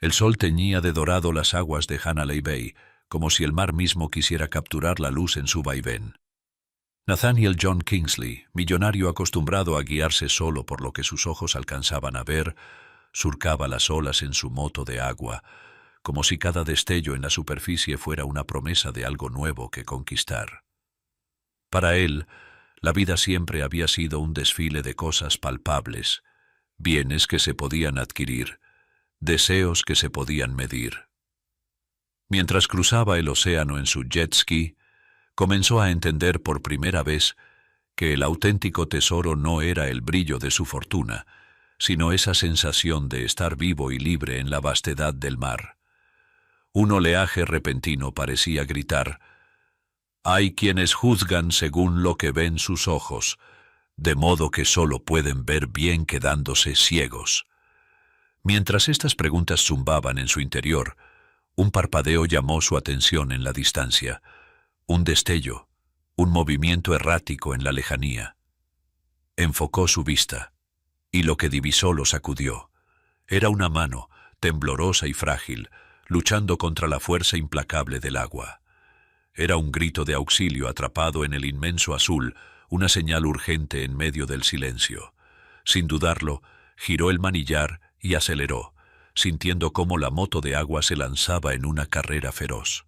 El sol teñía de dorado las aguas de Hanalei Bay, como si el mar mismo quisiera capturar la luz en su vaivén. Nathaniel John Kingsley, millonario acostumbrado a guiarse solo por lo que sus ojos alcanzaban a ver, surcaba las olas en su moto de agua, como si cada destello en la superficie fuera una promesa de algo nuevo que conquistar. Para él, la vida siempre había sido un desfile de cosas palpables, bienes que se podían adquirir, deseos que se podían medir. Mientras cruzaba el océano en su jet ski, comenzó a entender por primera vez que el auténtico tesoro no era el brillo de su fortuna, sino esa sensación de estar vivo y libre en la vastedad del mar. Un oleaje repentino parecía gritar: «Hay quienes juzgan según lo que ven sus ojos, de modo que solo pueden ver bien quedándose ciegos». Mientras estas preguntas zumbaban en su interior, un parpadeo llamó su atención en la distancia, un destello, un movimiento errático en la lejanía. Enfocó su vista, y lo que divisó lo sacudió. Era una mano, temblorosa y frágil, luchando contra la fuerza implacable del agua. Era un grito de auxilio atrapado en el inmenso azul, una señal urgente en medio del silencio. Sin dudarlo, giró el manillar y aceleró, sintiendo cómo la moto de agua se lanzaba en una carrera feroz.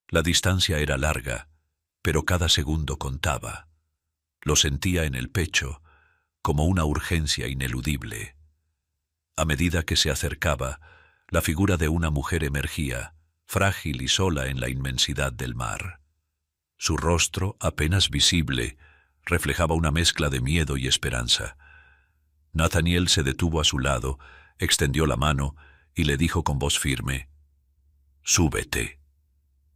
La distancia era larga, pero cada segundo contaba. Lo sentía en el pecho, como una urgencia ineludible. A medida que se acercaba, la figura de una mujer emergía, frágil y sola en la inmensidad del mar. Su rostro, apenas visible, reflejaba una mezcla de miedo y esperanza. Nathaniel se detuvo a su lado, extendió la mano y le dijo con voz firme: «Súbete».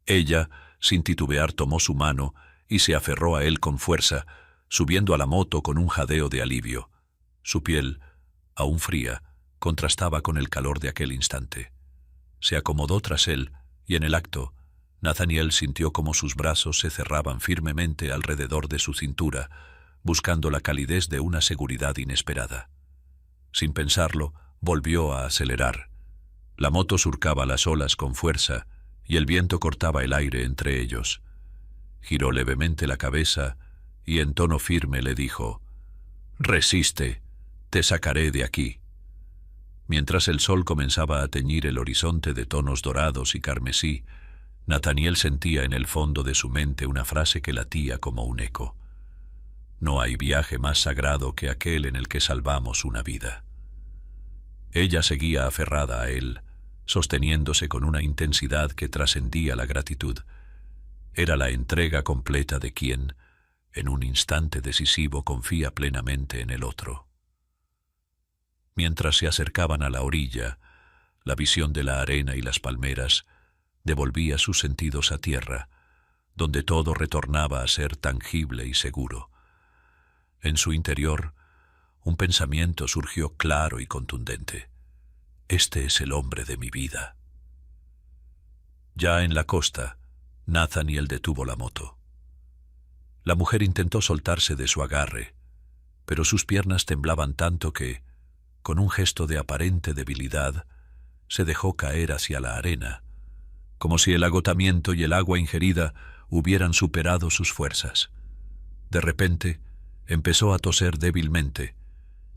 Ella, sin titubear, tomó su mano y se aferró a él con fuerza, subiendo a la moto con un jadeo de alivio. Su piel, aún fría, contrastaba con el calor de aquel instante. Se acomodó tras él y en el acto, Nathaniel sintió como sus brazos se cerraban firmemente alrededor de su cintura, buscando la calidez de una seguridad inesperada. Sin pensarlo, volvió a acelerar. La moto surcaba las olas con fuerza y el viento cortaba el aire entre ellos. Giró levemente la cabeza y en tono firme le dijo: «Resiste, te sacaré de aquí». Mientras el sol comenzaba a teñir el horizonte de tonos dorados y carmesí, Nathaniel sentía en el fondo de su mente una frase que latía como un eco: «No hay viaje más sagrado que aquel en el que salvamos una vida». Ella seguía aferrada a él, sosteniéndose con una intensidad que trascendía la gratitud. Era la entrega completa de quien, en un instante decisivo, confía plenamente en el otro. Mientras se acercaban a la orilla, la visión de la arena y las palmeras devolvía sus sentidos a tierra, donde todo retornaba a ser tangible y seguro. En su interior, un pensamiento surgió claro y contundente: «Este es el hombre de mi vida». Ya en la costa, Nathaniel detuvo la moto. La mujer intentó soltarse de su agarre, pero sus piernas temblaban tanto que, con un gesto de aparente debilidad, se dejó caer hacia la arena, como si el agotamiento y el agua ingerida hubieran superado sus fuerzas. De repente, empezó a toser débilmente,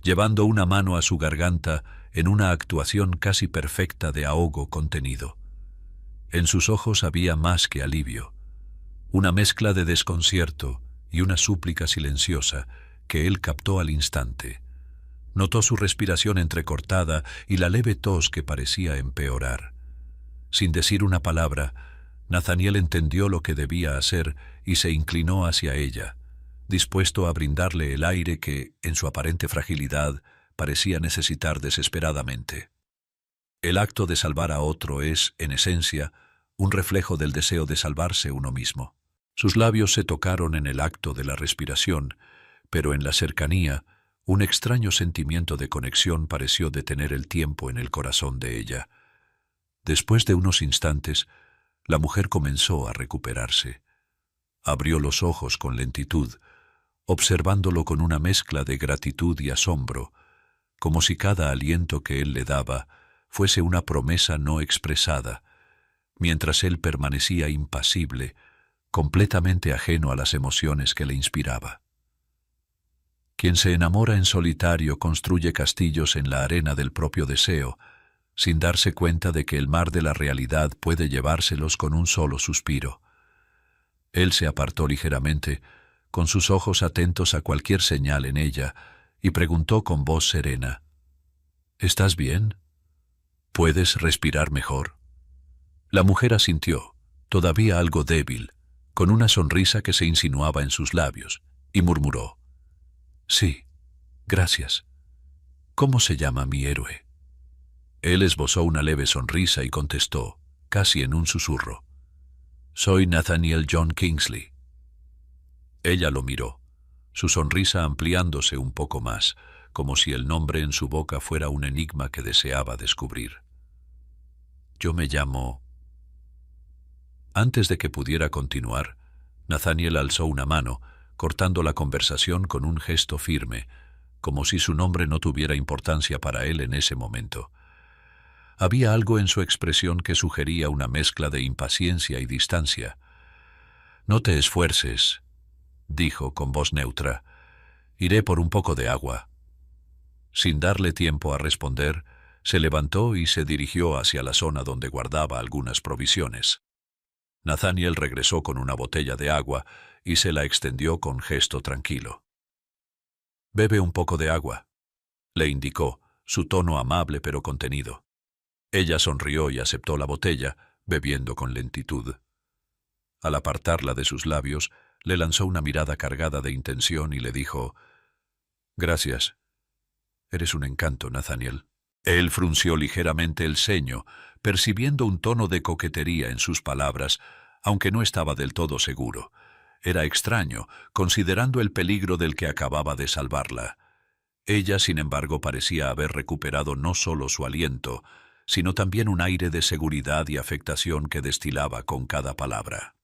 llevando una mano a su garganta en una actuación casi perfecta de ahogo contenido. En sus ojos había más que alivio, una mezcla de desconcierto y una súplica silenciosa que él captó al instante. Notó su respiración entrecortada y la leve tos que parecía empeorar. Sin decir una palabra, Nathaniel entendió lo que debía hacer y se inclinó hacia ella, dispuesto a brindarle el aire que, en su aparente fragilidad, parecía necesitar desesperadamente. El acto de salvar a otro es, en esencia, un reflejo del deseo de salvarse uno mismo. Sus labios se tocaron en el acto de la respiración, pero en la cercanía, un extraño sentimiento de conexión pareció detener el tiempo en el corazón de ella. Después de unos instantes, la mujer comenzó a recuperarse. Abrió los ojos con lentitud, observándolo con una mezcla de gratitud y asombro, como si cada aliento que él le daba fuese una promesa no expresada, mientras él permanecía impasible, completamente ajeno a las emociones que le inspiraba. Quien se enamora en solitario construye castillos en la arena del propio deseo, sin darse cuenta de que el mar de la realidad puede llevárselos con un solo suspiro. Él se apartó ligeramente, con sus ojos atentos a cualquier señal en ella, y preguntó con voz serena: ¿Estás bien? ¿Puedes respirar mejor? La mujer asintió, todavía algo débil, con una sonrisa que se insinuaba en sus labios, y murmuró: Sí, gracias. ¿Cómo se llama mi héroe? Él esbozó una leve sonrisa y contestó, casi en un susurro: Soy Nathaniel John Kingsley. Ella lo miró, su sonrisa ampliándose un poco más, como si el nombre en su boca fuera un enigma que deseaba descubrir. Yo me llamo... Antes de que pudiera continuar, Nathaniel alzó una mano, cortando la conversación con un gesto firme, como si su nombre no tuviera importancia para él en ese momento. Había algo en su expresión que sugería una mezcla de impaciencia y distancia. «No te esfuerces», dijo con voz neutra. «Iré por un poco de agua». Sin darle tiempo a responder, se levantó y se dirigió hacia la zona donde guardaba algunas provisiones. Nathaniel regresó con una botella de agua y se la extendió con gesto tranquilo. «Bebe un poco de agua», le indicó, su tono amable pero contenido. Ella sonrió y aceptó la botella, bebiendo con lentitud. Al apartarla de sus labios, le lanzó una mirada cargada de intención y le dijo: «Gracias. Eres un encanto, Nathaniel». Él frunció ligeramente el ceño, percibiendo un tono de coquetería en sus palabras, aunque no estaba del todo seguro. Era extraño, considerando el peligro del que acababa de salvarla. Ella, sin embargo, parecía haber recuperado no solo su aliento, sino también un aire de seguridad y afectación que destilaba con cada palabra.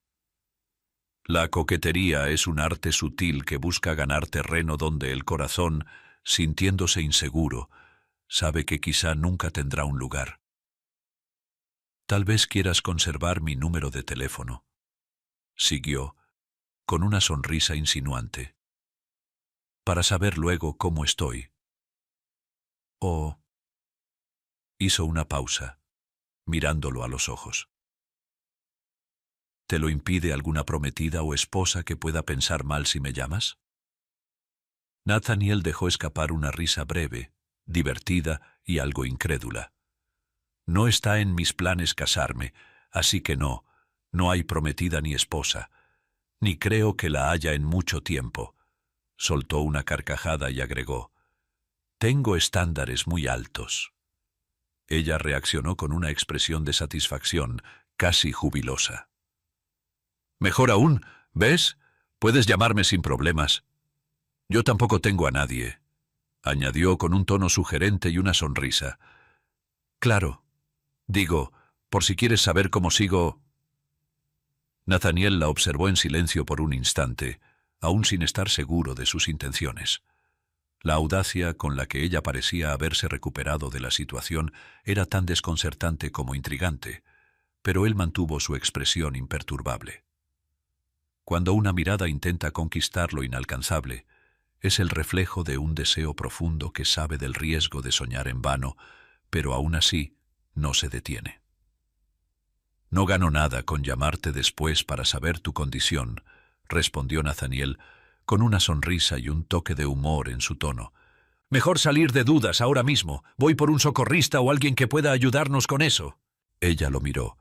La coquetería es un arte sutil que busca ganar terreno donde el corazón, sintiéndose inseguro, sabe que quizá nunca tendrá un lugar. «Tal vez quieras conservar mi número de teléfono», siguió, con una sonrisa insinuante, «para saber luego cómo estoy». «Oh». Hizo una pausa, mirándolo a los ojos. «¿Te lo impide alguna prometida o esposa que pueda pensar mal si me llamas?» Nathaniel dejó escapar una risa breve, divertida y algo incrédula. «No está en mis planes casarme, así que no hay prometida ni esposa, ni creo que la haya en mucho tiempo». Soltó una carcajada y agregó: «Tengo estándares muy altos». Ella reaccionó con una expresión de satisfacción, casi jubilosa. «Mejor aún, ¿ves? Puedes llamarme sin problemas. Yo tampoco tengo a nadie», añadió con un tono sugerente y una sonrisa. «Claro. Digo, por si quieres saber cómo sigo...» Nathaniel la observó en silencio por un instante, aún sin estar seguro de sus intenciones. La audacia con la que ella parecía haberse recuperado de la situación era tan desconcertante como intrigante, pero él mantuvo su expresión imperturbable. Cuando una mirada intenta conquistar lo inalcanzable, es el reflejo de un deseo profundo que sabe del riesgo de soñar en vano, pero aún así no se detiene. «No gano nada con llamarte después para saber tu condición», respondió Nathaniel, con una sonrisa y un toque de humor en su tono. «Mejor salir de dudas ahora mismo. Voy por un socorrista o alguien que pueda ayudarnos con eso». Ella lo miró,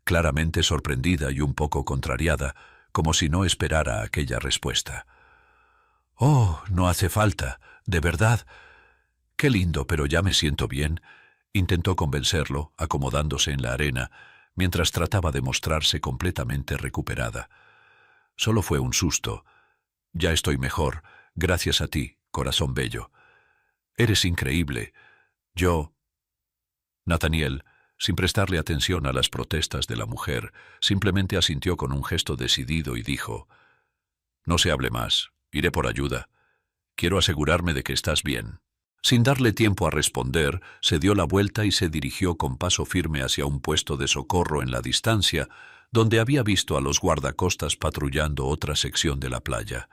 claramente sorprendida y un poco contrariada, como si no esperara aquella respuesta. «Oh, no hace falta, de verdad. Qué lindo, pero ya me siento bien», intentó convencerlo, acomodándose en la arena, mientras trataba de mostrarse completamente recuperada. «Solo fue un susto. Ya estoy mejor, gracias a ti, corazón bello. Eres increíble. Yo...» Nathaniel, sin prestarle atención a las protestas de la mujer, simplemente asintió con un gesto decidido y dijo: «No se hable más. Iré por ayuda. Quiero asegurarme de que estás bien». Sin darle tiempo a responder, se dio la vuelta y se dirigió con paso firme hacia un puesto de socorro en la distancia, donde había visto a los guardacostas patrullando otra sección de la playa.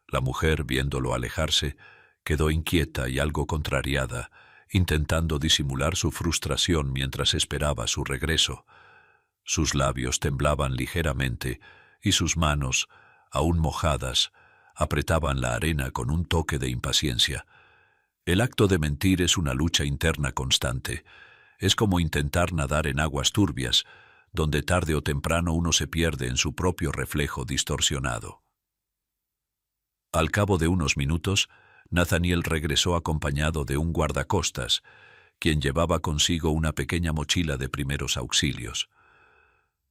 La mujer, viéndolo alejarse, quedó inquieta y algo contrariada, intentando disimular su frustración mientras esperaba su regreso. Sus labios temblaban ligeramente y sus manos, aún mojadas, apretaban la arena con un toque de impaciencia. El acto de mentir es una lucha interna constante. Es como intentar nadar en aguas turbias, donde tarde o temprano uno se pierde en su propio reflejo distorsionado. Al cabo de unos minutos, Nathaniel regresó acompañado de un guardacostas, quien llevaba consigo una pequeña mochila de primeros auxilios.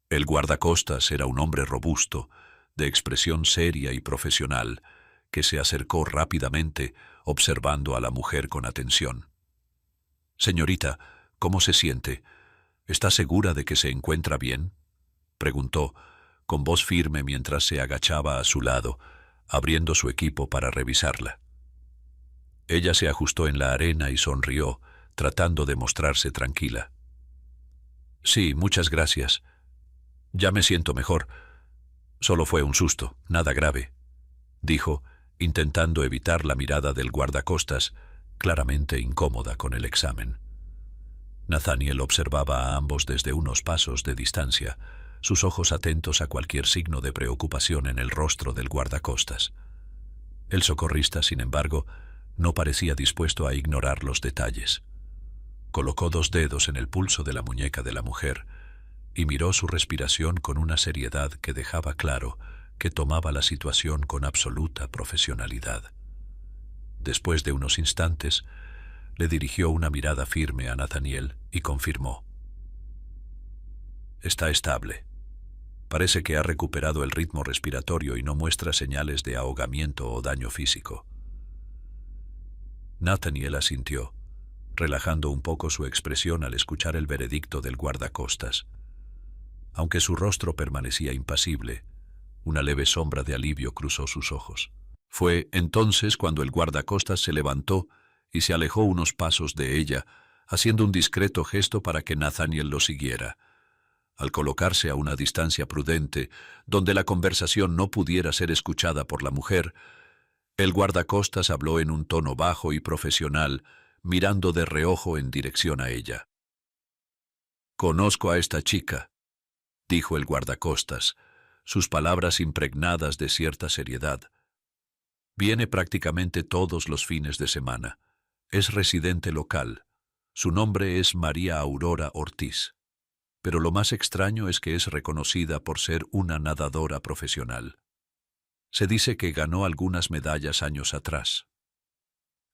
El guardacostas era un hombre robusto, de expresión seria y profesional, que se acercó rápidamente, observando a la mujer con atención. «Señorita, ¿cómo se siente? ¿Está segura de que se encuentra bien?», preguntó, con voz firme mientras se agachaba a su lado, abriendo su equipo para revisarla. Ella se ajustó en la arena y sonrió, tratando de mostrarse tranquila. «Sí, muchas gracias. Ya me siento mejor. Solo fue un susto, nada grave», dijo, intentando evitar la mirada del guardacostas, claramente incómoda con el examen. Nathaniel observaba a ambos desde unos pasos de distancia, sus ojos atentos a cualquier signo de preocupación en el rostro del guardacostas. El socorrista, sin embargo, no parecía dispuesto a ignorar los detalles. Colocó 2 dedos en el pulso de la muñeca de la mujer y miró su respiración con una seriedad que dejaba claro que tomaba la situación con absoluta profesionalidad. Después de unos instantes, le dirigió una mirada firme a Nathaniel y confirmó: «Está estable. Parece que ha recuperado el ritmo respiratorio y no muestra señales de ahogamiento o daño físico». Nathaniel asintió, relajando un poco su expresión al escuchar el veredicto del guardacostas. Aunque su rostro permanecía impasible, una leve sombra de alivio cruzó sus ojos. Fue entonces cuando el guardacostas se levantó y se alejó unos pasos de ella, haciendo un discreto gesto para que Nathaniel lo siguiera. Al colocarse a una distancia prudente, donde la conversación no pudiera ser escuchada por la mujer, el guardacostas habló en un tono bajo y profesional, mirando de reojo en dirección a ella. «Conozco a esta chica», dijo el guardacostas, sus palabras impregnadas de cierta seriedad. «Viene prácticamente todos los fines de semana. Es residente local. Su nombre es María Aurora Ortiz. Pero lo más extraño es que es reconocida por ser una nadadora profesional. Se dice que ganó algunas medallas años atrás».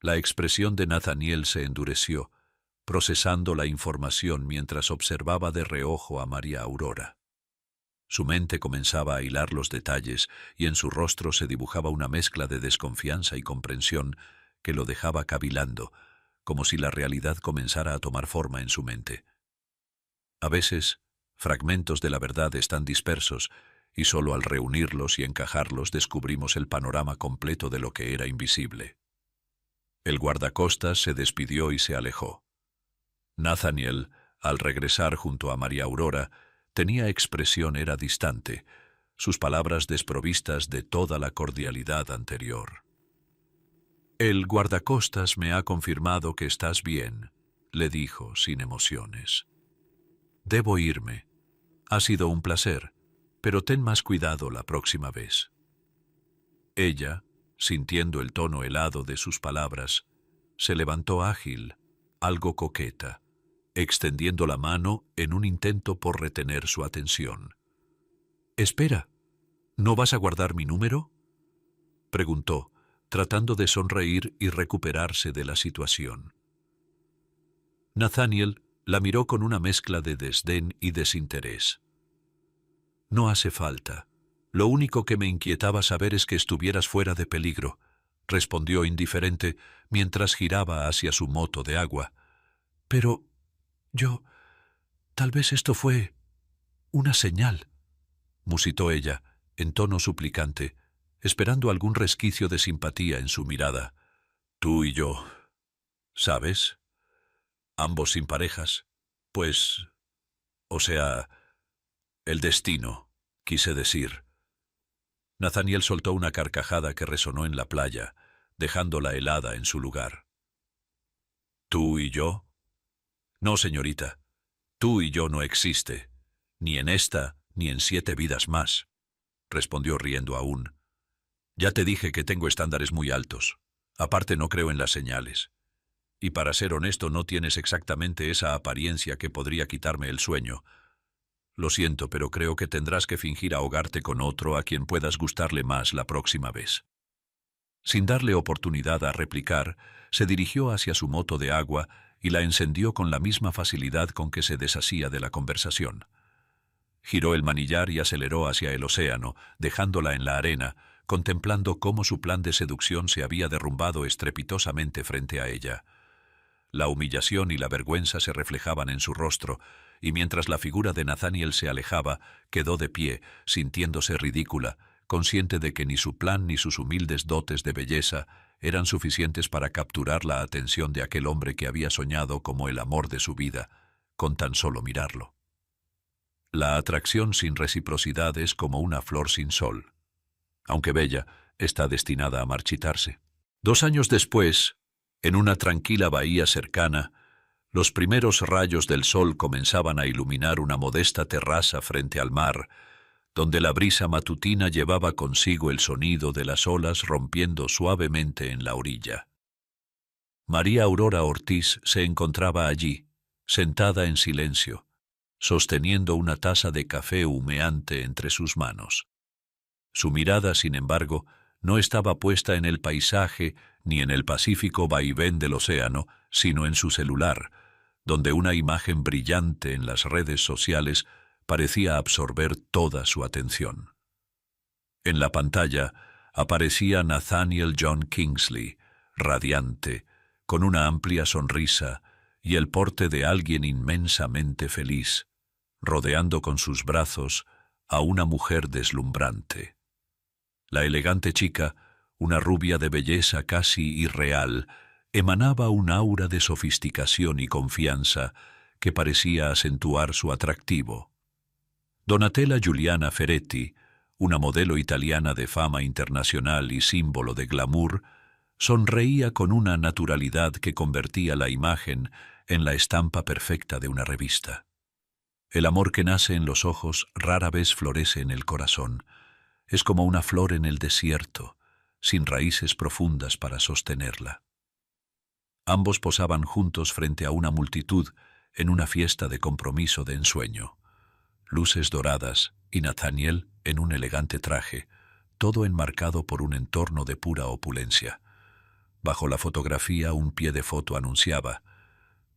La expresión de Nathaniel se endureció, procesando la información mientras observaba de reojo a María Aurora. Su mente comenzaba a hilar los detalles y en su rostro se dibujaba una mezcla de desconfianza y comprensión que lo dejaba cavilando, como si la realidad comenzara a tomar forma en su mente. A veces, fragmentos de la verdad están dispersos y solo al reunirlos y encajarlos descubrimos el panorama completo de lo que era invisible. El guardacostas se despidió y se alejó. Nathaniel, al regresar junto a María Aurora, tenía expresión era distante, sus palabras desprovistas de toda la cordialidad anterior. «El guardacostas me ha confirmado que estás bien», le dijo sin emociones. «Debo irme. Ha sido un placer, pero ten más cuidado la próxima vez». Ella, sintiendo el tono helado de sus palabras, se levantó ágil, algo coqueta, extendiendo la mano en un intento por retener su atención. «Espera, ¿no vas a guardar mi número?», preguntó, tratando de sonreír y recuperarse de la situación. Nathaniel la miró con una mezcla de desdén y desinterés. «No hace falta. Lo único que me inquietaba saber es que estuvieras fuera de peligro», respondió indiferente mientras giraba hacia su moto de agua. «Pero tal vez esto fue una señal», musitó ella, en tono suplicante, esperando algún resquicio de simpatía en su mirada. «Tú y yo ¿Sabes? Ambos sin parejas. Pues, o sea, el destino, quise decir. Nathaniel soltó una carcajada que resonó en la playa, dejándola helada en su lugar. ¿Tú y yo? No, señorita. Tú y yo no existe, ni en esta, ni en 7 vidas más, respondió riendo aún. Ya te dije que tengo estándares muy altos. Aparte no creo en las señales. Y para ser honesto, no tienes exactamente esa apariencia que podría quitarme el sueño. Lo siento, pero creo que tendrás que fingir ahogarte con otro a quien puedas gustarle más la próxima vez. Sin darle oportunidad a replicar, se dirigió hacia su moto de agua y la encendió con la misma facilidad con que se deshacía de la conversación. Giró el manillar y aceleró hacia el océano, dejándola en la arena, contemplando cómo su plan de seducción se había derrumbado estrepitosamente frente a ella. La humillación y la vergüenza se reflejaban en su rostro, y mientras la figura de Nathaniel se alejaba, quedó de pie, sintiéndose ridícula, consciente de que ni su plan ni sus humildes dotes de belleza eran suficientes para capturar la atención de aquel hombre que había soñado como el amor de su vida, con tan solo mirarlo. La atracción sin reciprocidad es como una flor sin sol. Aunque bella, está destinada a marchitarse. 2 años después, en una tranquila bahía cercana, los primeros rayos del sol comenzaban a iluminar una modesta terraza frente al mar, donde la brisa matutina llevaba consigo el sonido de las olas rompiendo suavemente en la orilla. María Aurora Ortiz se encontraba allí, sentada en silencio, sosteniendo una taza de café humeante entre sus manos. Su mirada, sin embargo, no estaba puesta en el paisaje ni en el pacífico vaivén del océano, sino en su celular, donde una imagen brillante en las redes sociales parecía absorber toda su atención. En la pantalla aparecía Nathaniel John Kingsley, radiante, con una amplia sonrisa y el porte de alguien inmensamente feliz, rodeando con sus brazos a una mujer deslumbrante. La elegante chica, una rubia de belleza casi irreal, emanaba un aura de sofisticación y confianza que parecía acentuar su atractivo. Donatella Giuliana Ferretti, una modelo italiana de fama internacional y símbolo de glamour, sonreía con una naturalidad que convertía la imagen en la estampa perfecta de una revista. El amor que nace en los ojos rara vez florece en el corazón. Es como una flor en el desierto, sin raíces profundas para sostenerla. Ambos posaban juntos frente a una multitud en una fiesta de compromiso de ensueño. Luces doradas y Nathaniel en un elegante traje, todo enmarcado por un entorno de pura opulencia. Bajo la fotografía un pie de foto anunciaba: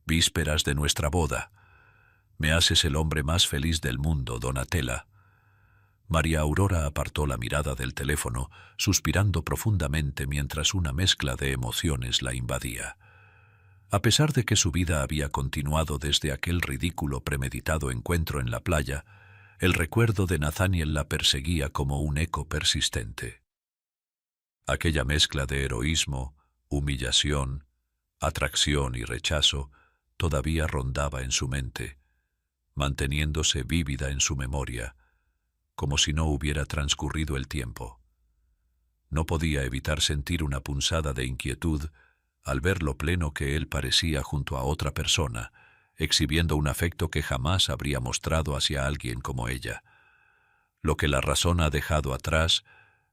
«Vísperas de nuestra boda. Me haces el hombre más feliz del mundo, Donatella». María Aurora apartó la mirada del teléfono, suspirando profundamente mientras una mezcla de emociones la invadía. A pesar de que su vida había continuado desde aquel ridículo premeditado encuentro en la playa, el recuerdo de Nathaniel la perseguía como un eco persistente. Aquella mezcla de heroísmo, humillación, atracción y rechazo todavía rondaba en su mente, manteniéndose vívida en su memoria, como si no hubiera transcurrido el tiempo. No podía evitar sentir una punzada de inquietud al ver lo pleno que él parecía junto a otra persona, exhibiendo un afecto que jamás habría mostrado hacia alguien como ella. Lo que la razón ha dejado atrás,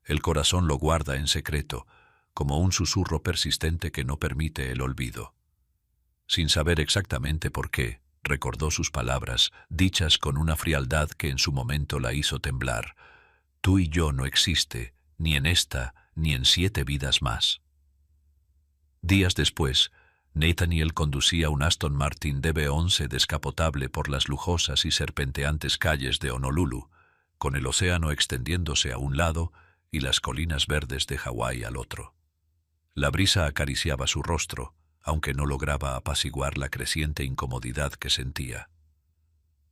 el corazón lo guarda en secreto, como un susurro persistente que no permite el olvido. Sin saber exactamente por qué, recordó sus palabras, dichas con una frialdad que en su momento la hizo temblar. «Tú y yo no existe, ni en esta, ni en 7 vidas más». Días después, Nathaniel conducía un Aston Martin DB11 descapotable por las lujosas y serpenteantes calles de Honolulu, con el océano extendiéndose a un lado y las colinas verdes de Hawái al otro. La brisa acariciaba su rostro, aunque no lograba apaciguar la creciente incomodidad que sentía.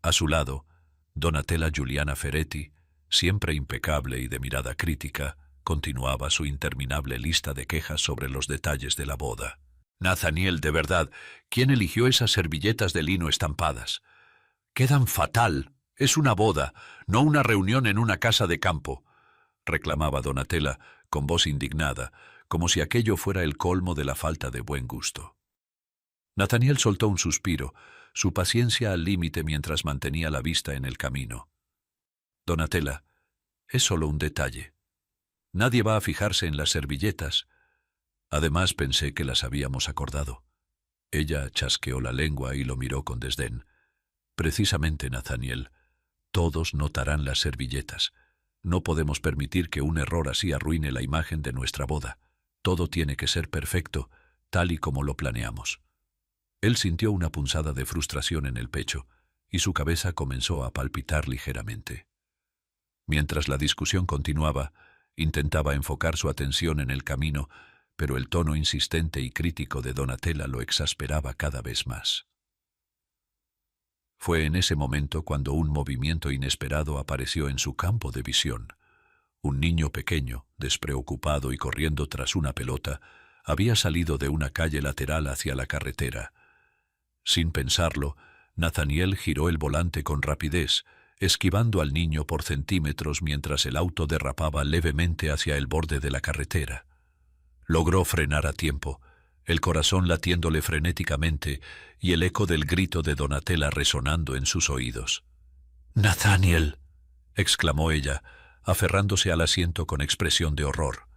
A su lado, Donatella Giuliana Ferretti, siempre impecable y de mirada crítica, continuaba su interminable lista de quejas sobre los detalles de la boda. Nathaniel, de verdad, ¿quién eligió esas servilletas de lino estampadas? Quedan fatal. Es una boda, no una reunión en una casa de campo, reclamaba Donatella con voz indignada, como si aquello fuera el colmo de la falta de buen gusto. Nathaniel soltó un suspiro, su paciencia al límite mientras mantenía la vista en el camino. Donatella, es solo un detalle. Nadie va a fijarse en las servilletas. Además pensé que las habíamos acordado. Ella chasqueó la lengua y lo miró con desdén. Precisamente, Nathaniel, todos notarán las servilletas. No podemos permitir que un error así arruine la imagen de nuestra boda. Todo tiene que ser perfecto, tal y como lo planeamos. Él sintió una punzada de frustración en el pecho y su cabeza comenzó a palpitar ligeramente. Mientras la discusión continuaba, intentaba enfocar su atención en el camino, pero el tono insistente y crítico de Donatella lo exasperaba cada vez más. Fue en ese momento cuando un movimiento inesperado apareció en su campo de visión. Un niño pequeño, despreocupado y corriendo tras una pelota, había salido de una calle lateral hacia la carretera. Sin pensarlo, Nathaniel giró el volante con rapidez, esquivando al niño por centímetros mientras el auto derrapaba levemente hacia el borde de la carretera. Logró frenar a tiempo, el corazón latiéndole frenéticamente y el eco del grito de Donatella resonando en sus oídos. «¡Nathaniel!», exclamó ella, aferrándose al asiento con expresión de horror.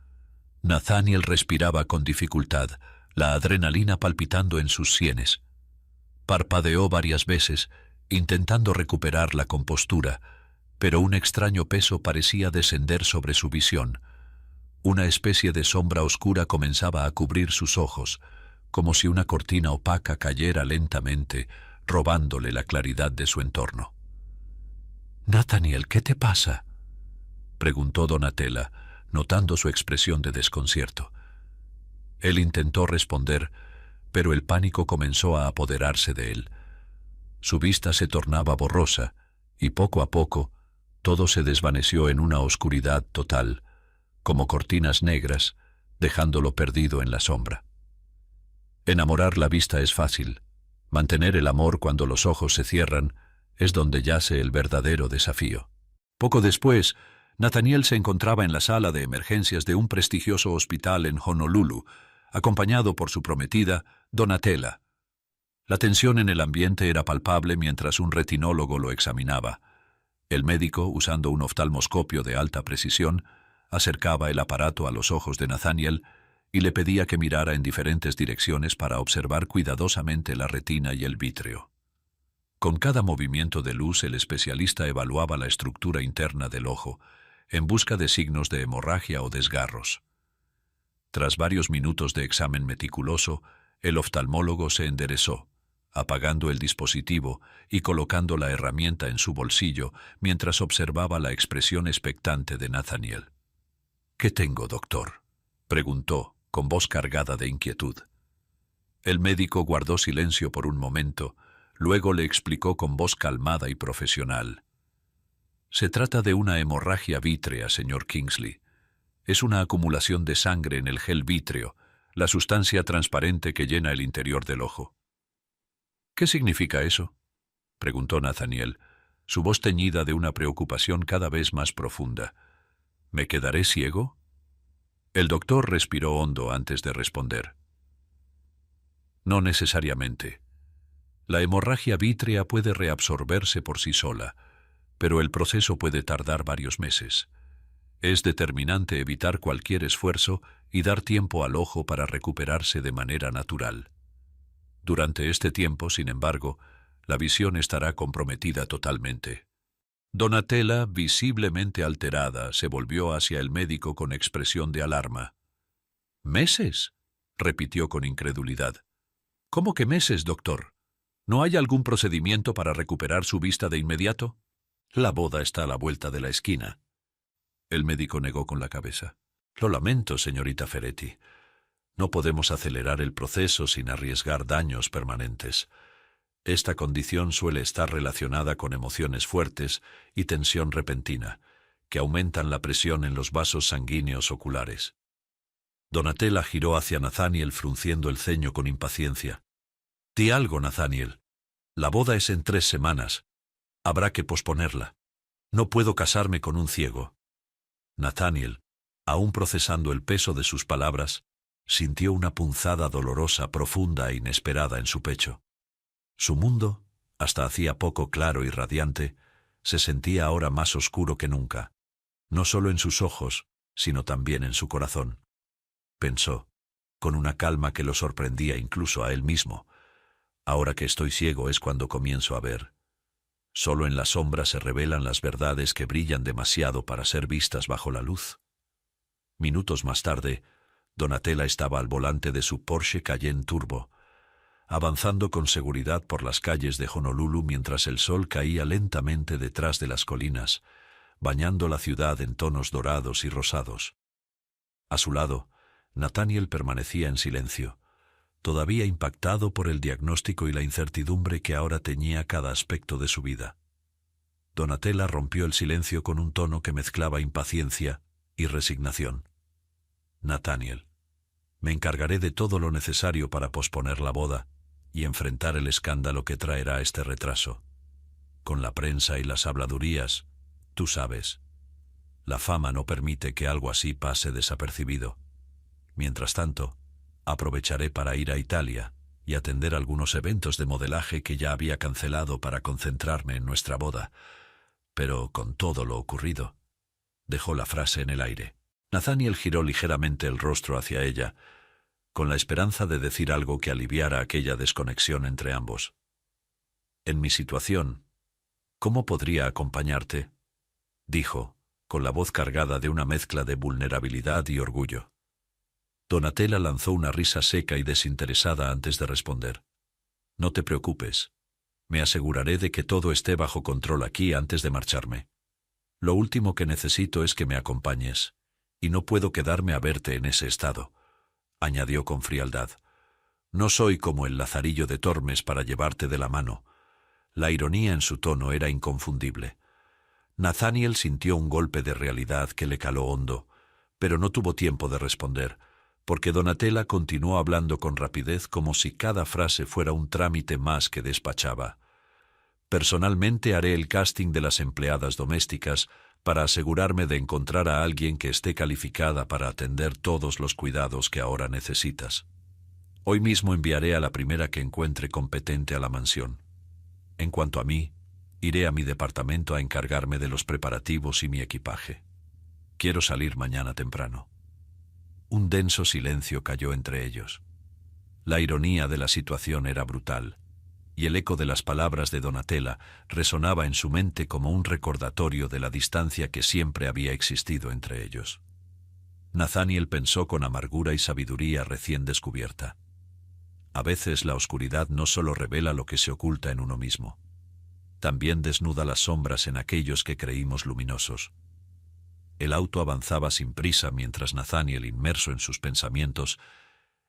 Nathaniel respiraba con dificultad, la adrenalina palpitando en sus sienes. Parpadeó varias veces, intentando recuperar la compostura, pero un extraño peso parecía descender sobre su visión. Una especie de sombra oscura comenzaba a cubrir sus ojos, como si una cortina opaca cayera lentamente, robándole la claridad de su entorno. «Nathaniel, ¿qué te pasa?», preguntó Donatella, notando su expresión de desconcierto. Él intentó responder, pero el pánico comenzó a apoderarse de él. Su vista se tornaba borrosa, y poco a poco, todo se desvaneció en una oscuridad total, como cortinas negras, dejándolo perdido en la sombra. Enamorar la vista es fácil. Mantener el amor cuando los ojos se cierran es donde yace el verdadero desafío. Poco después, Nathaniel se encontraba en la sala de emergencias de un prestigioso hospital en Honolulu, acompañado por su prometida, Donatella. La tensión en el ambiente era palpable mientras un retinólogo lo examinaba. El médico, usando un oftalmoscopio de alta precisión, acercaba el aparato a los ojos de Nathaniel y le pedía que mirara en diferentes direcciones para observar cuidadosamente la retina y el vítreo. Con cada movimiento de luz, el especialista evaluaba la estructura interna del ojo, en busca de signos de hemorragia o desgarros. Tras varios minutos de examen meticuloso, el oftalmólogo se enderezó, apagando el dispositivo y colocando la herramienta en su bolsillo mientras observaba la expresión expectante de Nathaniel. «¿Qué tengo, doctor?», preguntó, con voz cargada de inquietud. El médico guardó silencio por un momento, luego le explicó con voz calmada y profesional. «Se trata de una hemorragia vítrea, señor Kingsley. Es una acumulación de sangre en el gel vítreo, la sustancia transparente que llena el interior del ojo». «¿Qué significa eso?», preguntó Nathaniel, su voz teñida de una preocupación cada vez más profunda. «¿Me quedaré ciego?». El doctor respiró hondo antes de responder. «No necesariamente. La hemorragia vítrea puede reabsorberse por sí sola, pero el proceso puede tardar varios meses. Es determinante evitar cualquier esfuerzo y dar tiempo al ojo para recuperarse de manera natural. Durante este tiempo, sin embargo, la visión estará comprometida totalmente». Donatella, visiblemente alterada, se volvió hacia el médico con expresión de alarma. «¿Meses?», repitió con incredulidad. «¿Cómo que meses, doctor? ¿No hay algún procedimiento para recuperar su vista de inmediato?». «La boda está a la vuelta de la esquina». El médico negó con la cabeza. «Lo lamento, señorita Ferretti. No podemos acelerar el proceso sin arriesgar daños permanentes. Esta condición suele estar relacionada con emociones fuertes y tensión repentina, que aumentan la presión en los vasos sanguíneos oculares. Donatella giró hacia Nathaniel frunciendo el ceño con impaciencia. «Di algo, Nathaniel. La boda es en 3 semanas. Habrá que posponerla. No puedo casarme con un ciego». Nathaniel, aún procesando el peso de sus palabras, sintió una punzada dolorosa, profunda e inesperada en su pecho. Su mundo, hasta hacía poco claro y radiante, se sentía ahora más oscuro que nunca, no solo en sus ojos, sino también en su corazón. Pensó, con una calma que lo sorprendía incluso a él mismo: «Ahora que estoy ciego es cuando comienzo a ver. Solo en la sombra se revelan las verdades que brillan demasiado para ser vistas bajo la luz». Minutos más tarde, Donatella estaba al volante de su Porsche Cayenne Turbo, avanzando con seguridad por las calles de Honolulu mientras el sol caía lentamente detrás de las colinas, bañando la ciudad en tonos dorados y rosados. A su lado, Nathaniel permanecía en silencio, todavía impactado por el diagnóstico y la incertidumbre que ahora teñía cada aspecto de su vida. Donatella rompió el silencio con un tono que mezclaba impaciencia y resignación. «Nathaniel, me encargaré de todo lo necesario para posponer la boda y enfrentar el escándalo que traerá este retraso. Con la prensa y las habladurías, tú sabes, la fama no permite que algo así pase desapercibido. Mientras tanto, aprovecharé para ir a Italia y atender algunos eventos de modelaje que ya había cancelado para concentrarme en nuestra boda. Pero con todo lo ocurrido», dejó la frase en el aire. Nathaniel giró ligeramente el rostro hacia ella, con la esperanza de decir algo que aliviara aquella desconexión entre ambos. «En mi situación, ¿cómo podría acompañarte?», dijo, con la voz cargada de una mezcla de vulnerabilidad y orgullo. Donatella lanzó una risa seca y desinteresada antes de responder. «No te preocupes. Me aseguraré de que todo esté bajo control aquí antes de marcharme. Lo último que necesito es que me acompañes, y no puedo quedarme a verte en ese estado», añadió con frialdad. «No soy como el Lazarillo de Tormes para llevarte de la mano». La ironía en su tono era inconfundible. Nathaniel sintió un golpe de realidad que le caló hondo, pero no tuvo tiempo de responder, porque Donatella continuó hablando con rapidez como si cada frase fuera un trámite más que despachaba. «Personalmente haré el casting de las empleadas domésticas para asegurarme de encontrar a alguien que esté calificada para atender todos los cuidados que ahora necesitas. Hoy mismo enviaré a la primera que encuentre competente a la mansión. En cuanto a mí, iré a mi departamento a encargarme de los preparativos y mi equipaje. Quiero salir mañana temprano». Un denso silencio cayó entre ellos. La ironía de la situación era brutal, y el eco de las palabras de Donatella resonaba en su mente como un recordatorio de la distancia que siempre había existido entre ellos. Nathaniel pensó con amargura y sabiduría recién descubierta. A veces la oscuridad no solo revela lo que se oculta en uno mismo, también desnuda las sombras en aquellos que creímos luminosos. El auto avanzaba sin prisa mientras Nathaniel, inmerso en sus pensamientos,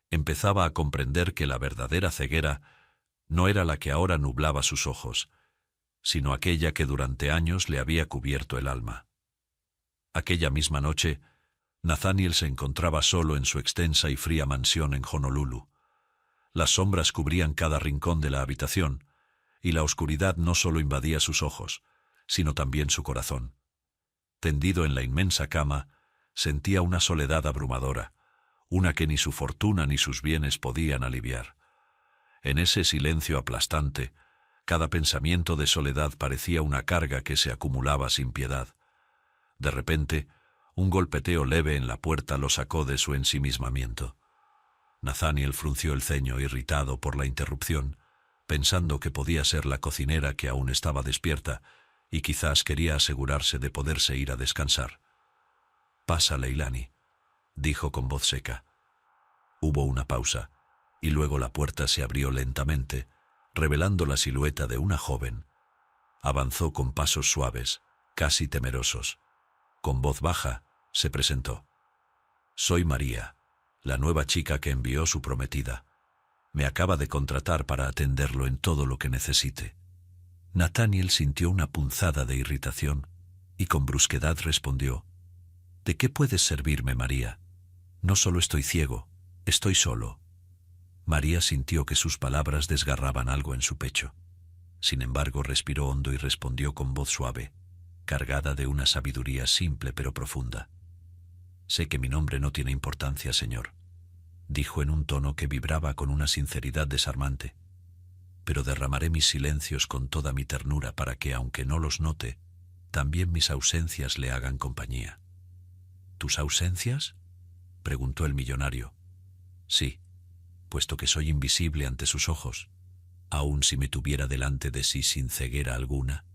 empezaba a comprender que la verdadera ceguera no era la que ahora nublaba sus ojos, sino aquella que durante años le había cubierto el alma. Aquella misma noche, Nathaniel se encontraba solo en su extensa y fría mansión en Honolulu. Las sombras cubrían cada rincón de la habitación, y la oscuridad no solo invadía sus ojos, sino también su corazón. Tendido en la inmensa cama, sentía una soledad abrumadora, una que ni su fortuna ni sus bienes podían aliviar. En ese silencio aplastante, cada pensamiento de soledad parecía una carga que se acumulaba sin piedad. De repente, un golpeteo leve en la puerta lo sacó de su ensimismamiento. Nathaniel frunció el ceño, irritado por la interrupción, pensando que podía ser la cocinera, que aún estaba despierta y quizás quería asegurarse de poderse ir a descansar. «Pasa, Leilani», dijo con voz seca. Hubo una pausa, y luego la puerta se abrió lentamente, revelando la silueta de una joven. Avanzó con pasos suaves, casi temerosos. Con voz baja, se presentó. «Soy María, la nueva chica que envió su prometida. Me acaba de contratar para atenderlo en todo lo que necesite». Nathaniel sintió una punzada de irritación y con brusquedad respondió: «¿De qué puedes servirme, María?». No solo estoy ciego, estoy solo. María sintió que sus palabras desgarraban algo en su pecho. Sin embargo, respiró hondo y respondió con voz suave, cargada de una sabiduría simple pero profunda. Sé que mi nombre no tiene importancia, señor, dijo en un tono que vibraba con una sinceridad desarmante. Pero derramaré mis silencios con toda mi ternura para que, aunque no los note, también mis ausencias le hagan compañía. ¿Tus ausencias?, preguntó el millonario. Sí, puesto que soy invisible ante sus ojos, aun si me tuviera delante de sí sin ceguera alguna.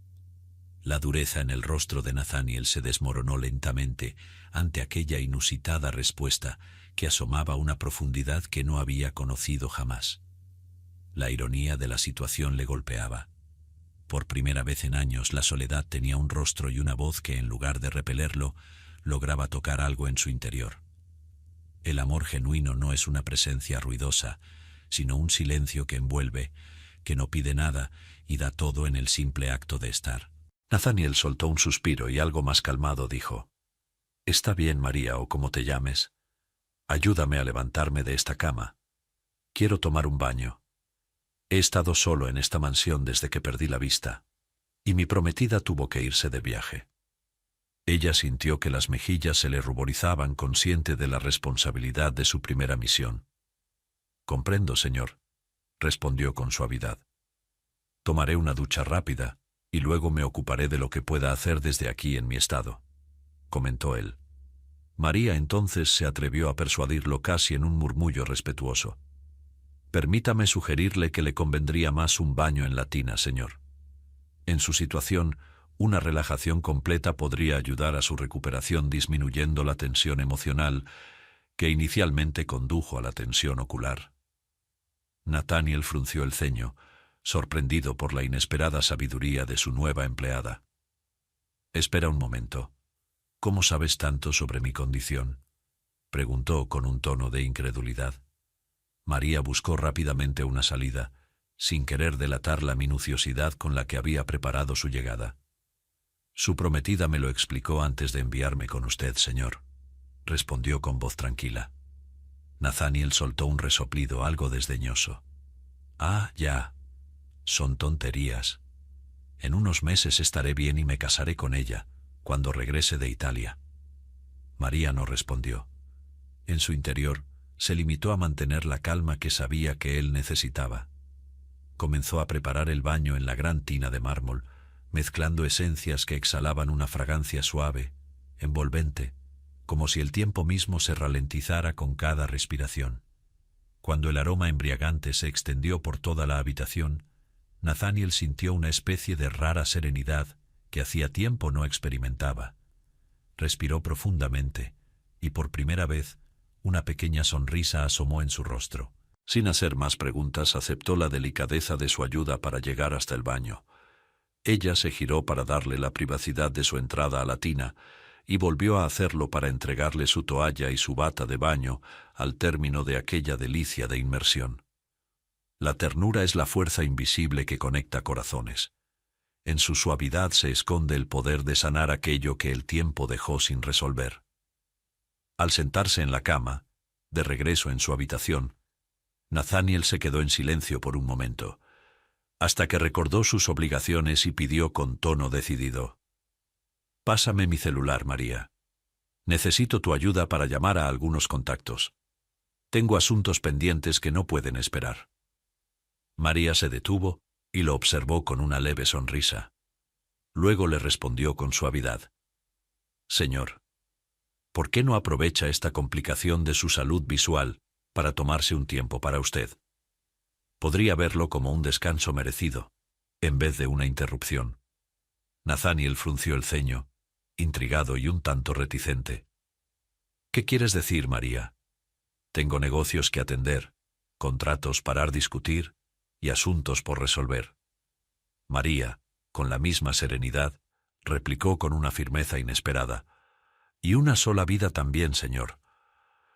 La dureza en el rostro de Nathaniel se desmoronó lentamente ante aquella inusitada respuesta que asomaba una profundidad que no había conocido jamás. La ironía de la situación le golpeaba. Por primera vez en años la soledad tenía un rostro y una voz que, en lugar de repelerlo, lograba tocar algo en su interior. El amor genuino no es una presencia ruidosa, sino un silencio que envuelve, que no pide nada y da todo en el simple acto de estar. Nathaniel soltó un suspiro y, algo más calmado, dijo: «Está bien, María, o como te llames. Ayúdame a levantarme de esta cama. Quiero tomar un baño. He estado solo en esta mansión desde que perdí la vista, y mi prometida tuvo que irse de viaje». Ella sintió que las mejillas se le ruborizaban, consciente de la responsabilidad de su primera misión. «Comprendo, señor», respondió con suavidad. «Tomaré una ducha rápida y luego me ocuparé de lo que pueda hacer desde aquí en mi estado», comentó él. María entonces se atrevió a persuadirlo casi en un murmullo respetuoso. «Permítame sugerirle que le convendría más un baño en la tina, señor. En su situación, una relajación completa podría ayudar a su recuperación, disminuyendo la tensión emocional que inicialmente condujo a la tensión ocular». Nathaniel frunció el ceño, sorprendido por la inesperada sabiduría de su nueva empleada. «Espera un momento. ¿Cómo sabes tanto sobre mi condición?», preguntó con un tono de incredulidad. María buscó rápidamente una salida, sin querer delatar la minuciosidad con la que había preparado su llegada. «Su prometida me lo explicó antes de enviarme con usted, señor», respondió con voz tranquila. Nathaniel soltó un resoplido algo desdeñoso. «Ah, ya. Son tonterías. En unos meses estaré bien y me casaré con ella, cuando regrese de Italia». María no respondió. En su interior, se limitó a mantener la calma que sabía que él necesitaba. Comenzó a preparar el baño en la gran tina de mármol, mezclando esencias que exhalaban una fragancia suave, envolvente, como si el tiempo mismo se ralentizara con cada respiración. Cuando el aroma embriagante se extendió por toda la habitación, Nathaniel sintió una especie de rara serenidad que hacía tiempo no experimentaba. Respiró profundamente y, por primera vez, una pequeña sonrisa asomó en su rostro. Sin hacer más preguntas, aceptó la delicadeza de su ayuda para llegar hasta el baño. Ella se giró para darle la privacidad de su entrada a la tina y volvió a hacerlo para entregarle su toalla y su bata de baño al término de aquella delicia de inmersión. La ternura es la fuerza invisible que conecta corazones. En su suavidad se esconde el poder de sanar aquello que el tiempo dejó sin resolver. Al sentarse en la cama, de regreso en su habitación, Nathaniel se quedó en silencio por un momento, hasta que recordó sus obligaciones y pidió con tono decidido: «Pásame mi celular, María. Necesito tu ayuda para llamar a algunos contactos. Tengo asuntos pendientes que no pueden esperar». María se detuvo y lo observó con una leve sonrisa. Luego le respondió con suavidad: «Señor, ¿por qué no aprovecha esta complicación de su salud visual para tomarse un tiempo para usted? Podría verlo como un descanso merecido, en vez de una interrupción». Nathaniel frunció el ceño, intrigado y un tanto reticente. «¿Qué quieres decir, María? Tengo negocios que atender, contratos para discutir y asuntos por resolver». María, con la misma serenidad, replicó con una firmeza inesperada: «Y una sola vida también, señor».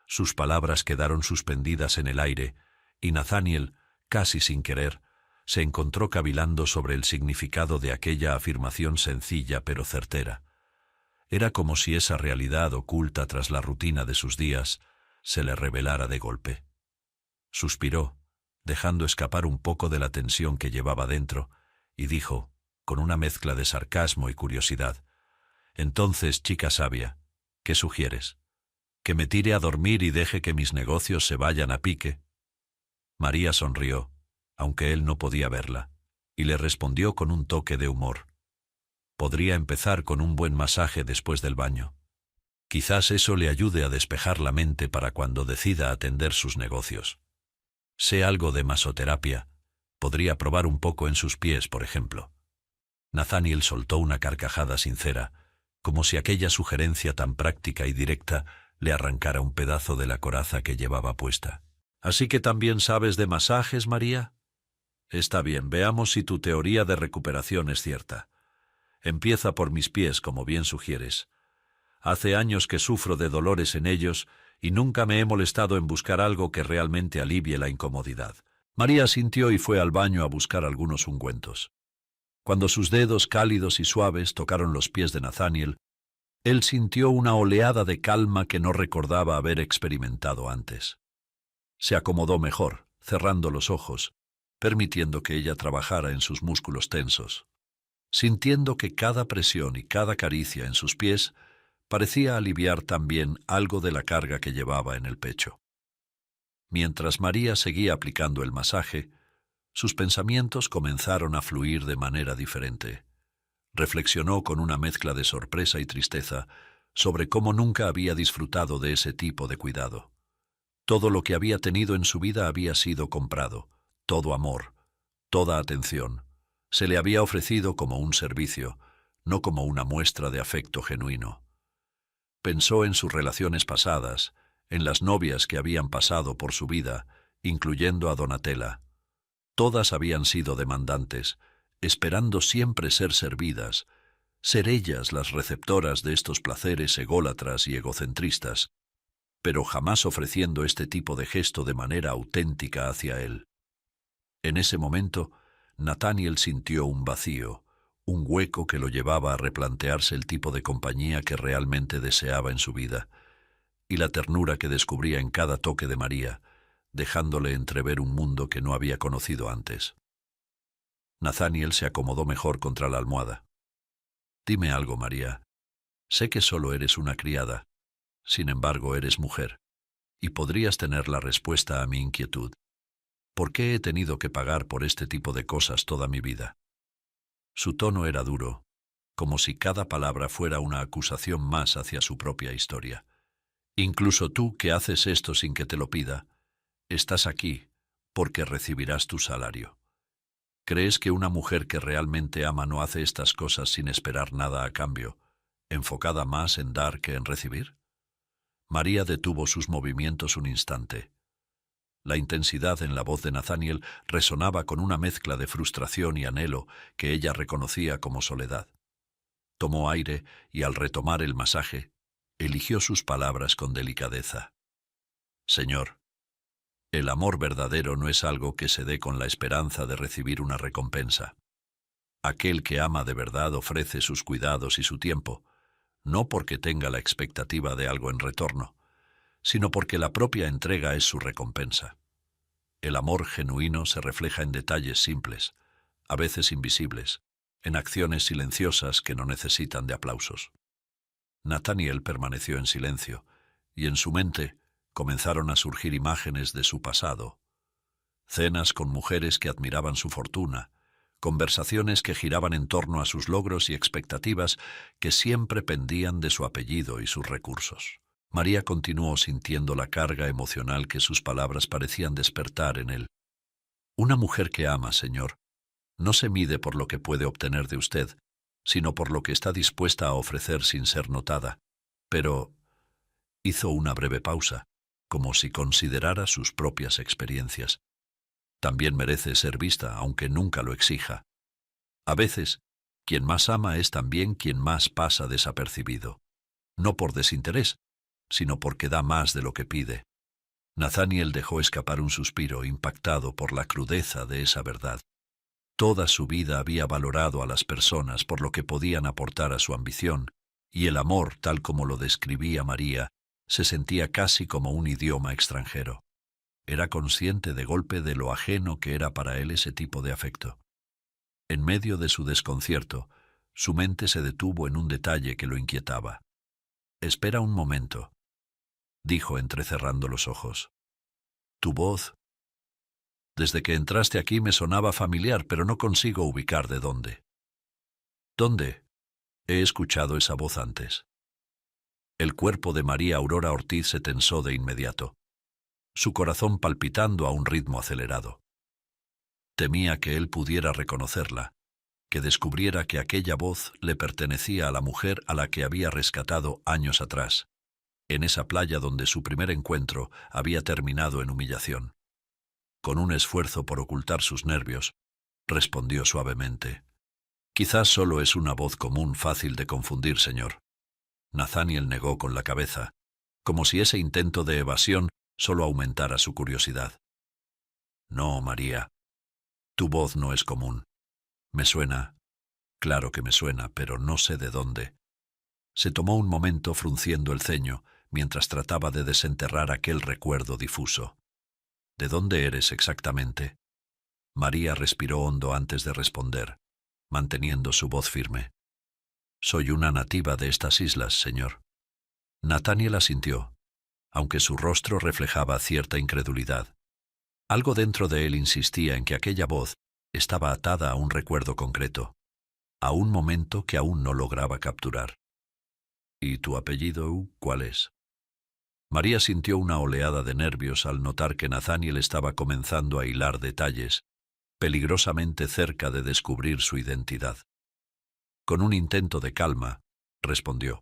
Sus palabras quedaron suspendidas en el aire y Nathaniel, casi sin querer, se encontró cavilando sobre el significado de aquella afirmación sencilla pero certera. Era como si esa realidad oculta tras la rutina de sus días se le revelara de golpe. Suspiró, dejando escapar un poco de la tensión que llevaba dentro, y dijo, con una mezcla de sarcasmo y curiosidad: «Entonces, chica sabia, ¿qué sugieres? ¿Que me tire a dormir y deje que mis negocios se vayan a pique?» María sonrió, aunque él no podía verla, y le respondió con un toque de humor: «Podría empezar con un buen masaje después del baño. Quizás eso le ayude a despejar la mente para cuando decida atender sus negocios. Sé algo de masoterapia. Podría probar un poco en sus pies, por ejemplo». Nathaniel soltó una carcajada sincera, como si aquella sugerencia tan práctica y directa le arrancara un pedazo de la coraza que llevaba puesta. «¿Así que también sabes de masajes, María? Está bien, veamos si tu teoría de recuperación es cierta. Empieza por mis pies, como bien sugieres. Hace años que sufro de dolores en ellos y nunca me he molestado en buscar algo que realmente alivie la incomodidad». María asintió y fue al baño a buscar algunos ungüentos. Cuando sus dedos cálidos y suaves tocaron los pies de Nathaniel, él sintió una oleada de calma que no recordaba haber experimentado antes. Se acomodó mejor, cerrando los ojos, permitiendo que ella trabajara en sus músculos tensos, sintiendo que cada presión y cada caricia en sus pies parecía aliviar también algo de la carga que llevaba en el pecho. Mientras María seguía aplicando el masaje, sus pensamientos comenzaron a fluir de manera diferente. Reflexionó con una mezcla de sorpresa y tristeza sobre cómo nunca había disfrutado de ese tipo de cuidado. Todo lo que había tenido en su vida había sido comprado, todo amor, toda atención. Se le había ofrecido como un servicio, no como una muestra de afecto genuino. Pensó en sus relaciones pasadas, en las novias que habían pasado por su vida, incluyendo a Donatella. Todas habían sido demandantes, esperando siempre ser servidas, ser ellas las receptoras de estos placeres ególatras y egocentristas, pero jamás ofreciendo este tipo de gesto de manera auténtica hacia él. En ese momento, Nathaniel sintió un vacío, un hueco que lo llevaba a replantearse el tipo de compañía que realmente deseaba en su vida, y la ternura que descubría en cada toque de María, dejándole entrever un mundo que no había conocido antes. Nathaniel se acomodó mejor contra la almohada. «Dime algo, María. Sé que solo eres una criada. Sin embargo, eres mujer, y podrías tener la respuesta a mi inquietud. ¿Por qué he tenido que pagar por este tipo de cosas toda mi vida?» Su tono era duro, como si cada palabra fuera una acusación más hacia su propia historia. «Incluso tú, que haces esto sin que te lo pida, estás aquí porque recibirás tu salario. ¿Crees que una mujer que realmente ama no hace estas cosas sin esperar nada a cambio, enfocada más en dar que en recibir?» María detuvo sus movimientos un instante. La intensidad en la voz de Nathaniel resonaba con una mezcla de frustración y anhelo que ella reconocía como soledad. Tomó aire y, al retomar el masaje, eligió sus palabras con delicadeza. «Señor, el amor verdadero no es algo que se dé con la esperanza de recibir una recompensa. Aquel que ama de verdad ofrece sus cuidados y su tiempo, no porque tenga la expectativa de algo en retorno, sino porque la propia entrega es su recompensa. El amor genuino se refleja en detalles simples, a veces invisibles, en acciones silenciosas que no necesitan de aplausos». Nathaniel permaneció en silencio, y en su mente comenzaron a surgir imágenes de su pasado. Cenas con mujeres que admiraban su fortuna, conversaciones que giraban en torno a sus logros y expectativas que siempre pendían de su apellido y sus recursos. María continuó sintiendo la carga emocional que sus palabras parecían despertar en él. «Una mujer que ama, señor, no se mide por lo que puede obtener de usted, sino por lo que está dispuesta a ofrecer sin ser notada. Pero…» hizo una breve pausa, como si considerara sus propias experiencias. «También merece ser vista, aunque nunca lo exija. A veces, quien más ama es también quien más pasa desapercibido, no por desinterés, sino porque da más de lo que pide». Nathaniel dejó escapar un suspiro, impactado por la crudeza de esa verdad. Toda su vida había valorado a las personas por lo que podían aportar a su ambición, y el amor, tal como lo describía María, Se sentía casi como un idioma extranjero. Era consciente de golpe de lo ajeno que era para él ese tipo de afecto. En medio de su desconcierto, su mente se detuvo en un detalle que lo inquietaba. «Espera un momento», dijo entrecerrando los ojos. «Tu voz. Desde que entraste aquí me sonaba familiar, pero no consigo ubicar de dónde». «¿Dónde?» He escuchado esa voz antes. El cuerpo de María Aurora Ortiz se tensó de inmediato, su corazón palpitando a un ritmo acelerado. Temía que él pudiera reconocerla, que descubriera que aquella voz le pertenecía a la mujer a la que había rescatado años atrás, en esa playa donde su primer encuentro había terminado en humillación. Con un esfuerzo por ocultar sus nervios, respondió suavemente: «Quizás solo es una voz común fácil de confundir, señor». Nathaniel negó con la cabeza, como si ese intento de evasión solo aumentara su curiosidad. «No, María, tu voz no es común. Me suena, claro que me suena, pero no sé de dónde». Se tomó un momento frunciendo el ceño mientras trataba de desenterrar aquel recuerdo difuso. «¿De dónde eres exactamente?» María respiró hondo antes de responder, manteniendo su voz firme. «Soy una nativa de estas islas, señor». Nathaniel asintió, aunque su rostro reflejaba cierta incredulidad. Algo dentro de él insistía en que aquella voz estaba atada a un recuerdo concreto, a un momento que aún no lograba capturar. «¿Y tu apellido, cuál es?» María sintió una oleada de nervios al notar que Nathaniel estaba comenzando a hilar detalles, peligrosamente cerca de descubrir su identidad. Con un intento de calma, respondió: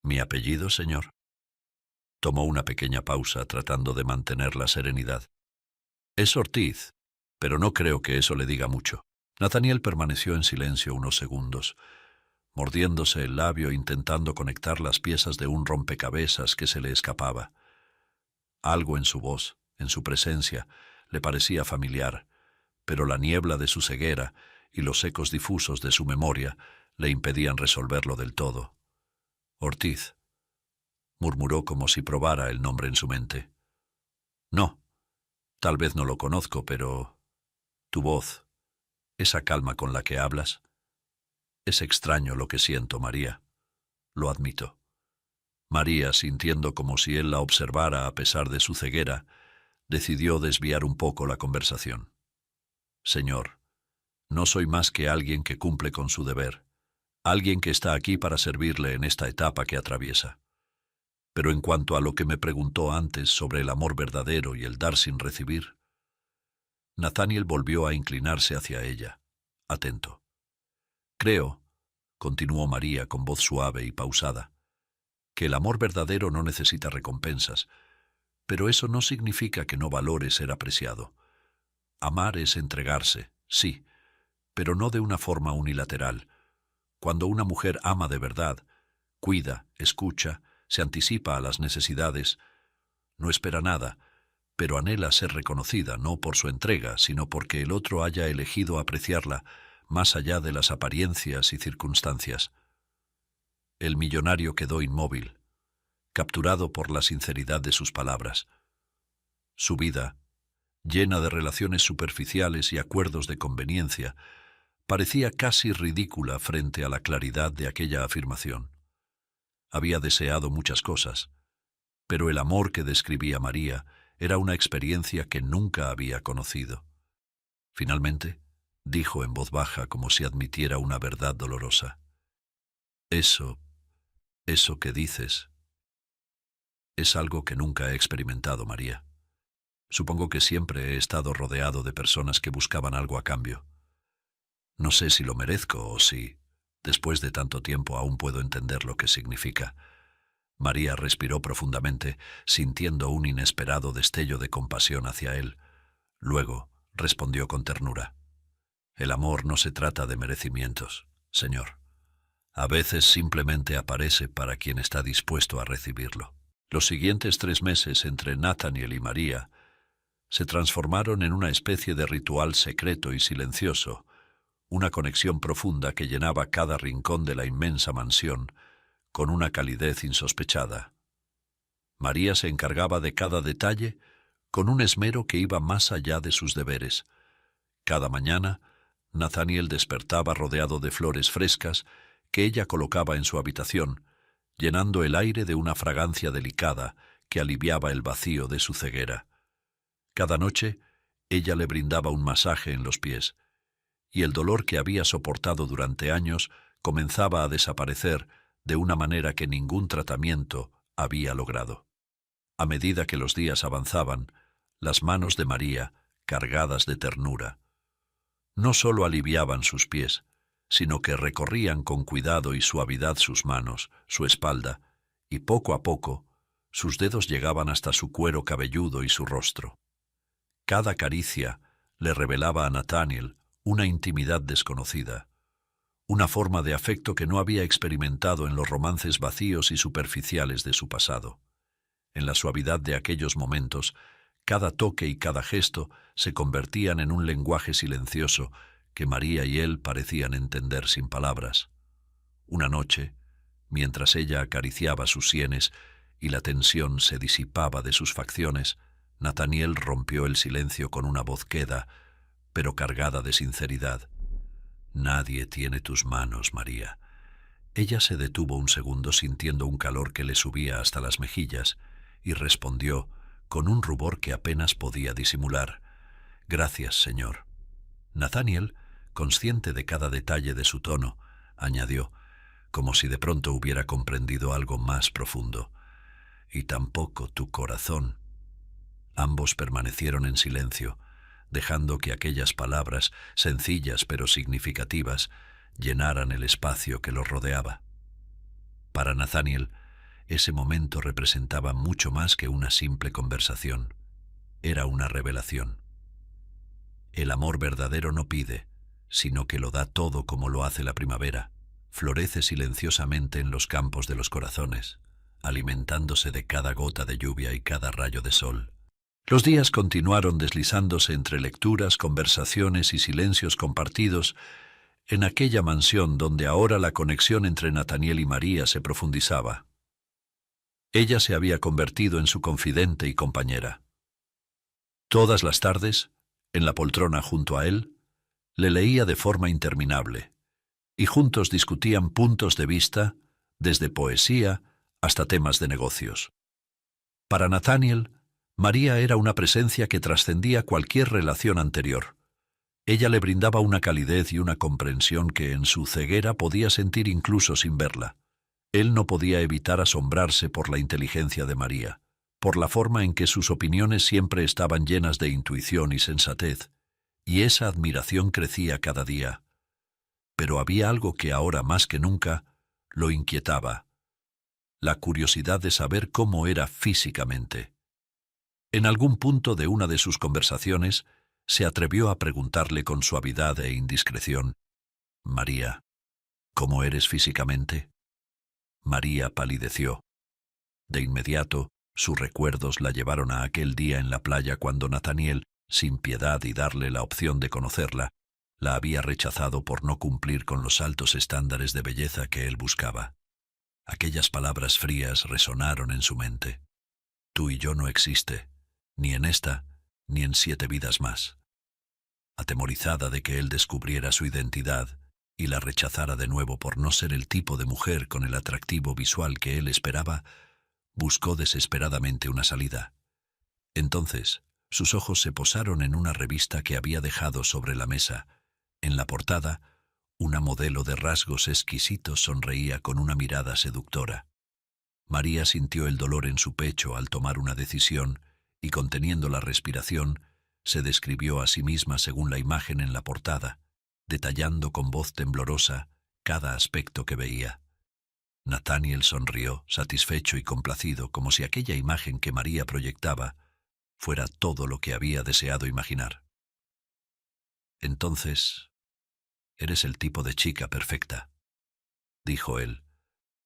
«¿Mi apellido, señor?» Tomó una pequeña pausa tratando de mantener la serenidad. «Es Ortiz, pero no creo que eso le diga mucho». Nathaniel permaneció en silencio unos segundos, mordiéndose el labio intentando conectar las piezas de un rompecabezas que se le escapaba. Algo en su voz, en su presencia, le parecía familiar, pero la niebla de su ceguera y los ecos difusos de su memoria le impedían resolverlo del todo. «Ortiz», murmuró como si probara el nombre en su mente. «No, tal vez no lo conozco, pero tu voz, esa calma con la que hablas, es extraño lo que siento, María. Lo admito». María, sintiendo como si él la observara a pesar de su ceguera, decidió desviar un poco la conversación. «Señor, no soy más que alguien que cumple con su deber, alguien que está aquí para servirle en esta etapa que atraviesa. Pero en cuanto a lo que me preguntó antes sobre el amor verdadero y el dar sin recibir». Nathaniel volvió a inclinarse hacia ella, atento. «Creo», continuó María con voz suave y pausada, «que el amor verdadero no necesita recompensas, pero eso no significa que no valore ser apreciado. Amar es entregarse, sí, pero no de una forma unilateral. Cuando una mujer ama de verdad, cuida, escucha, se anticipa a las necesidades, no espera nada, pero anhela ser reconocida no por su entrega, sino porque el otro haya elegido apreciarla más allá de las apariencias y circunstancias». El millonario quedó inmóvil, capturado por la sinceridad de sus palabras. Su vida, llena de relaciones superficiales y acuerdos de conveniencia, parecía casi ridícula frente a la claridad de aquella afirmación. Había deseado muchas cosas, pero el amor que describía María era una experiencia que nunca había conocido. Finalmente, dijo en voz baja como si admitiera una verdad dolorosa: Eso que dices es algo que nunca he experimentado, María. Supongo que siempre he estado rodeado de personas que buscaban algo a cambio. No sé si lo merezco o si, después de tanto tiempo, aún puedo entender lo que significa». María respiró profundamente, sintiendo un inesperado destello de compasión hacia él. Luego respondió con ternura: «El amor no se trata de merecimientos, señor. A veces simplemente aparece para quien está dispuesto a recibirlo». Los siguientes 3 meses entre Nathaniel y María se transformaron en una especie de ritual secreto y silencioso, una conexión profunda que llenaba cada rincón de la inmensa mansión con una calidez insospechada. María se encargaba de cada detalle con un esmero que iba más allá de sus deberes. Cada mañana, Nathaniel despertaba rodeado de flores frescas que ella colocaba en su habitación, llenando el aire de una fragancia delicada que aliviaba el vacío de su ceguera. Cada noche, ella le brindaba un masaje en los pies, y el dolor que había soportado durante años comenzaba a desaparecer de una manera que ningún tratamiento había logrado. A medida que los días avanzaban, las manos de María, cargadas de ternura, no solo aliviaban sus pies, sino que recorrían con cuidado y suavidad sus manos, su espalda, y poco a poco, sus dedos llegaban hasta su cuero cabelludo y su rostro. Cada caricia le revelaba a Nathaniel una intimidad desconocida, una forma de afecto que no había experimentado en los romances vacíos y superficiales de su pasado. En la suavidad de aquellos momentos, cada toque y cada gesto se convertían en un lenguaje silencioso que María y él parecían entender sin palabras. Una noche, mientras ella acariciaba sus sienes y la tensión se disipaba de sus facciones, Nathaniel rompió el silencio con una voz queda, pero cargada de sinceridad. «Nadie tiene tus manos, María». Ella se detuvo un segundo sintiendo un calor que le subía hasta las mejillas y respondió con un rubor que apenas podía disimular: «Gracias, Señor». Nathaniel, consciente de cada detalle de su tono, añadió, como si de pronto hubiera comprendido algo más profundo: «Y tampoco tu corazón». Ambos permanecieron en silencio, dejando que aquellas palabras, sencillas pero significativas, llenaran el espacio que los rodeaba. Para Nathaniel, ese momento representaba mucho más que una simple conversación. Era una revelación. El amor verdadero no pide, sino que lo da todo como lo hace la primavera. Florece silenciosamente en los campos de los corazones, alimentándose de cada gota de lluvia y cada rayo de sol. Los días continuaron deslizándose entre lecturas, conversaciones y silencios compartidos en aquella mansión donde ahora la conexión entre Nathaniel y María se profundizaba. Ella se había convertido en su confidente y compañera. Todas las tardes, en la poltrona junto a él, le leía de forma interminable, y juntos discutían puntos de vista, desde poesía hasta temas de negocios. Para Nathaniel, María era una presencia que trascendía cualquier relación anterior. Ella le brindaba una calidez y una comprensión que en su ceguera podía sentir incluso sin verla. Él no podía evitar asombrarse por la inteligencia de María, por la forma en que sus opiniones siempre estaban llenas de intuición y sensatez, y esa admiración crecía cada día. Pero había algo que ahora más que nunca lo inquietaba: la curiosidad de saber cómo era físicamente. En algún punto de una de sus conversaciones, se atrevió a preguntarle con suavidad e indiscreción: «María, ¿cómo eres físicamente?». María palideció. De inmediato, sus recuerdos la llevaron a aquel día en la playa cuando Nathaniel, sin piedad y darle la opción de conocerla, la había rechazado por no cumplir con los altos estándares de belleza que él buscaba. Aquellas palabras frías resonaron en su mente. «Tú y yo no existe, ni en esta, ni en 7 vidas más». Atemorizada de que él descubriera su identidad y la rechazara de nuevo por no ser el tipo de mujer con el atractivo visual que él esperaba, buscó desesperadamente una salida. Entonces, sus ojos se posaron en una revista que había dejado sobre la mesa. En la portada, una modelo de rasgos exquisitos sonreía con una mirada seductora. María sintió el dolor en su pecho al tomar una decisión y, conteniendo la respiración, se describió a sí misma según la imagen en la portada, detallando con voz temblorosa cada aspecto que veía. Nathaniel sonrió, satisfecho y complacido, como si aquella imagen que María proyectaba fuera todo lo que había deseado imaginar. «Entonces, eres el tipo de chica perfecta», dijo él,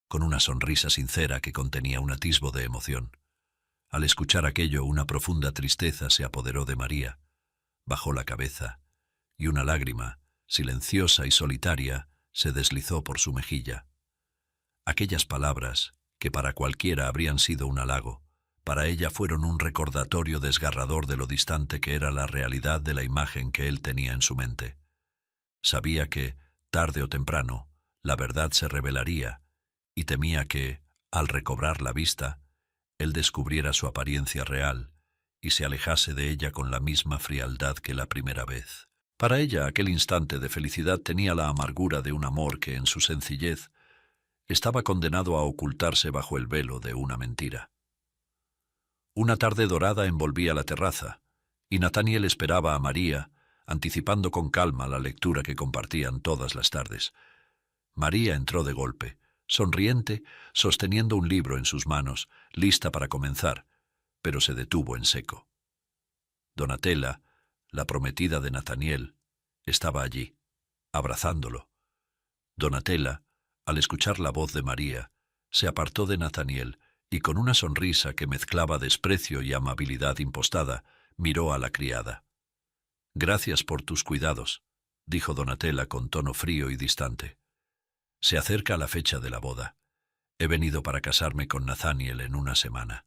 con una sonrisa sincera que contenía un atisbo de emoción. Al escuchar aquello, una profunda tristeza se apoderó de María. Bajó la cabeza, y una lágrima, silenciosa y solitaria, se deslizó por su mejilla. Aquellas palabras, que para cualquiera habrían sido un halago, para ella fueron un recordatorio desgarrador de lo distante que era la realidad de la imagen que él tenía en su mente. Sabía que, tarde o temprano, la verdad se revelaría, y temía que, al recobrar la vista, él descubriera su apariencia real y se alejase de ella con la misma frialdad que la primera vez. Para ella, aquel instante de felicidad tenía la amargura de un amor que, en su sencillez, estaba condenado a ocultarse bajo el velo de una mentira. Una tarde dorada envolvía la terraza, y Nathaniel esperaba a María, anticipando con calma la lectura que compartían todas las tardes. María entró de golpe, sonriente, sosteniendo un libro en sus manos, lista para comenzar, pero se detuvo en seco. Donatella, la prometida de Nathaniel, estaba allí, abrazándolo. Donatella, al escuchar la voz de María, se apartó de Nathaniel y con una sonrisa que mezclaba desprecio y amabilidad impostada, miró a la criada. «Gracias por tus cuidados», dijo Donatella con tono frío y distante. «Se acerca la fecha de la boda. He venido para casarme con Nathaniel en una semana.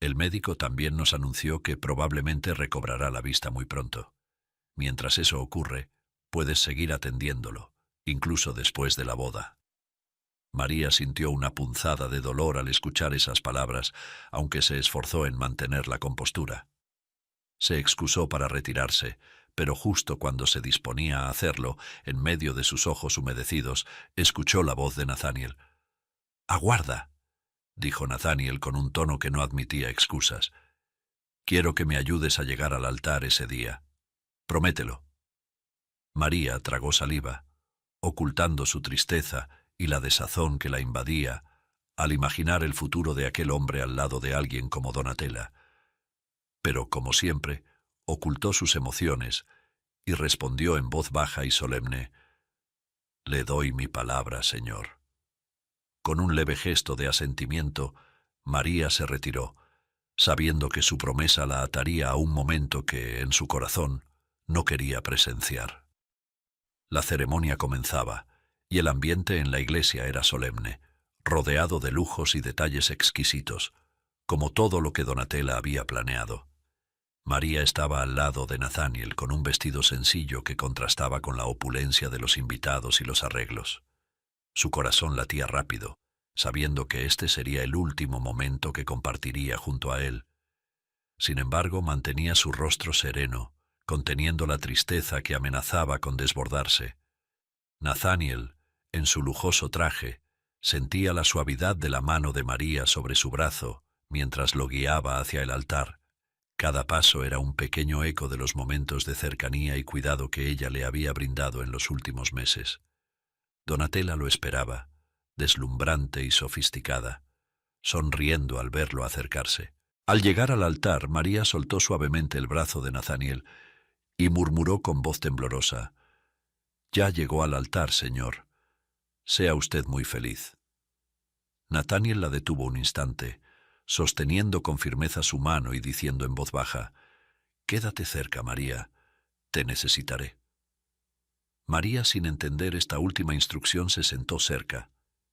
El médico también nos anunció que probablemente recobrará la vista muy pronto. Mientras eso ocurre, puedes seguir atendiéndolo, incluso después de la boda». María sintió una punzada de dolor al escuchar esas palabras, aunque se esforzó en mantener la compostura. Se excusó para retirarse, pero justo cuando se disponía a hacerlo, en medio de sus ojos humedecidos, escuchó la voz de Nathaniel. «Aguarda», dijo Nathaniel con un tono que no admitía excusas. «Quiero que me ayudes a llegar al altar ese día. Promételo». María tragó saliva, ocultando su tristeza y la desazón que la invadía al imaginar el futuro de aquel hombre al lado de alguien como Donatella. Pero, como siempre, ocultó sus emociones y respondió en voz baja y solemne: «Le doy mi palabra, señor». Con un leve gesto de asentimiento, María se retiró, sabiendo que su promesa la ataría a un momento que, en su corazón, no quería presenciar. La ceremonia comenzaba, y el ambiente en la iglesia era solemne, rodeado de lujos y detalles exquisitos, como todo lo que Donatella había planeado. María estaba al lado de Nathaniel con un vestido sencillo que contrastaba con la opulencia de los invitados y los arreglos. Su corazón latía rápido, sabiendo que este sería el último momento que compartiría junto a él. Sin embargo, mantenía su rostro sereno, conteniendo la tristeza que amenazaba con desbordarse. Nathaniel, en su lujoso traje, sentía la suavidad de la mano de María sobre su brazo mientras lo guiaba hacia el altar. Cada paso era un pequeño eco de los momentos de cercanía y cuidado que ella le había brindado en los últimos meses. Donatella lo esperaba, deslumbrante y sofisticada, sonriendo al verlo acercarse. Al llegar al altar, María soltó suavemente el brazo de Nathaniel y murmuró con voz temblorosa: «Ya llegó al altar, señor. Sea usted muy feliz». Nathaniel la detuvo un instante, sosteniendo con firmeza su mano y diciendo en voz baja: «Quédate cerca, María. Te necesitaré». María, sin entender esta última instrucción, se sentó cerca,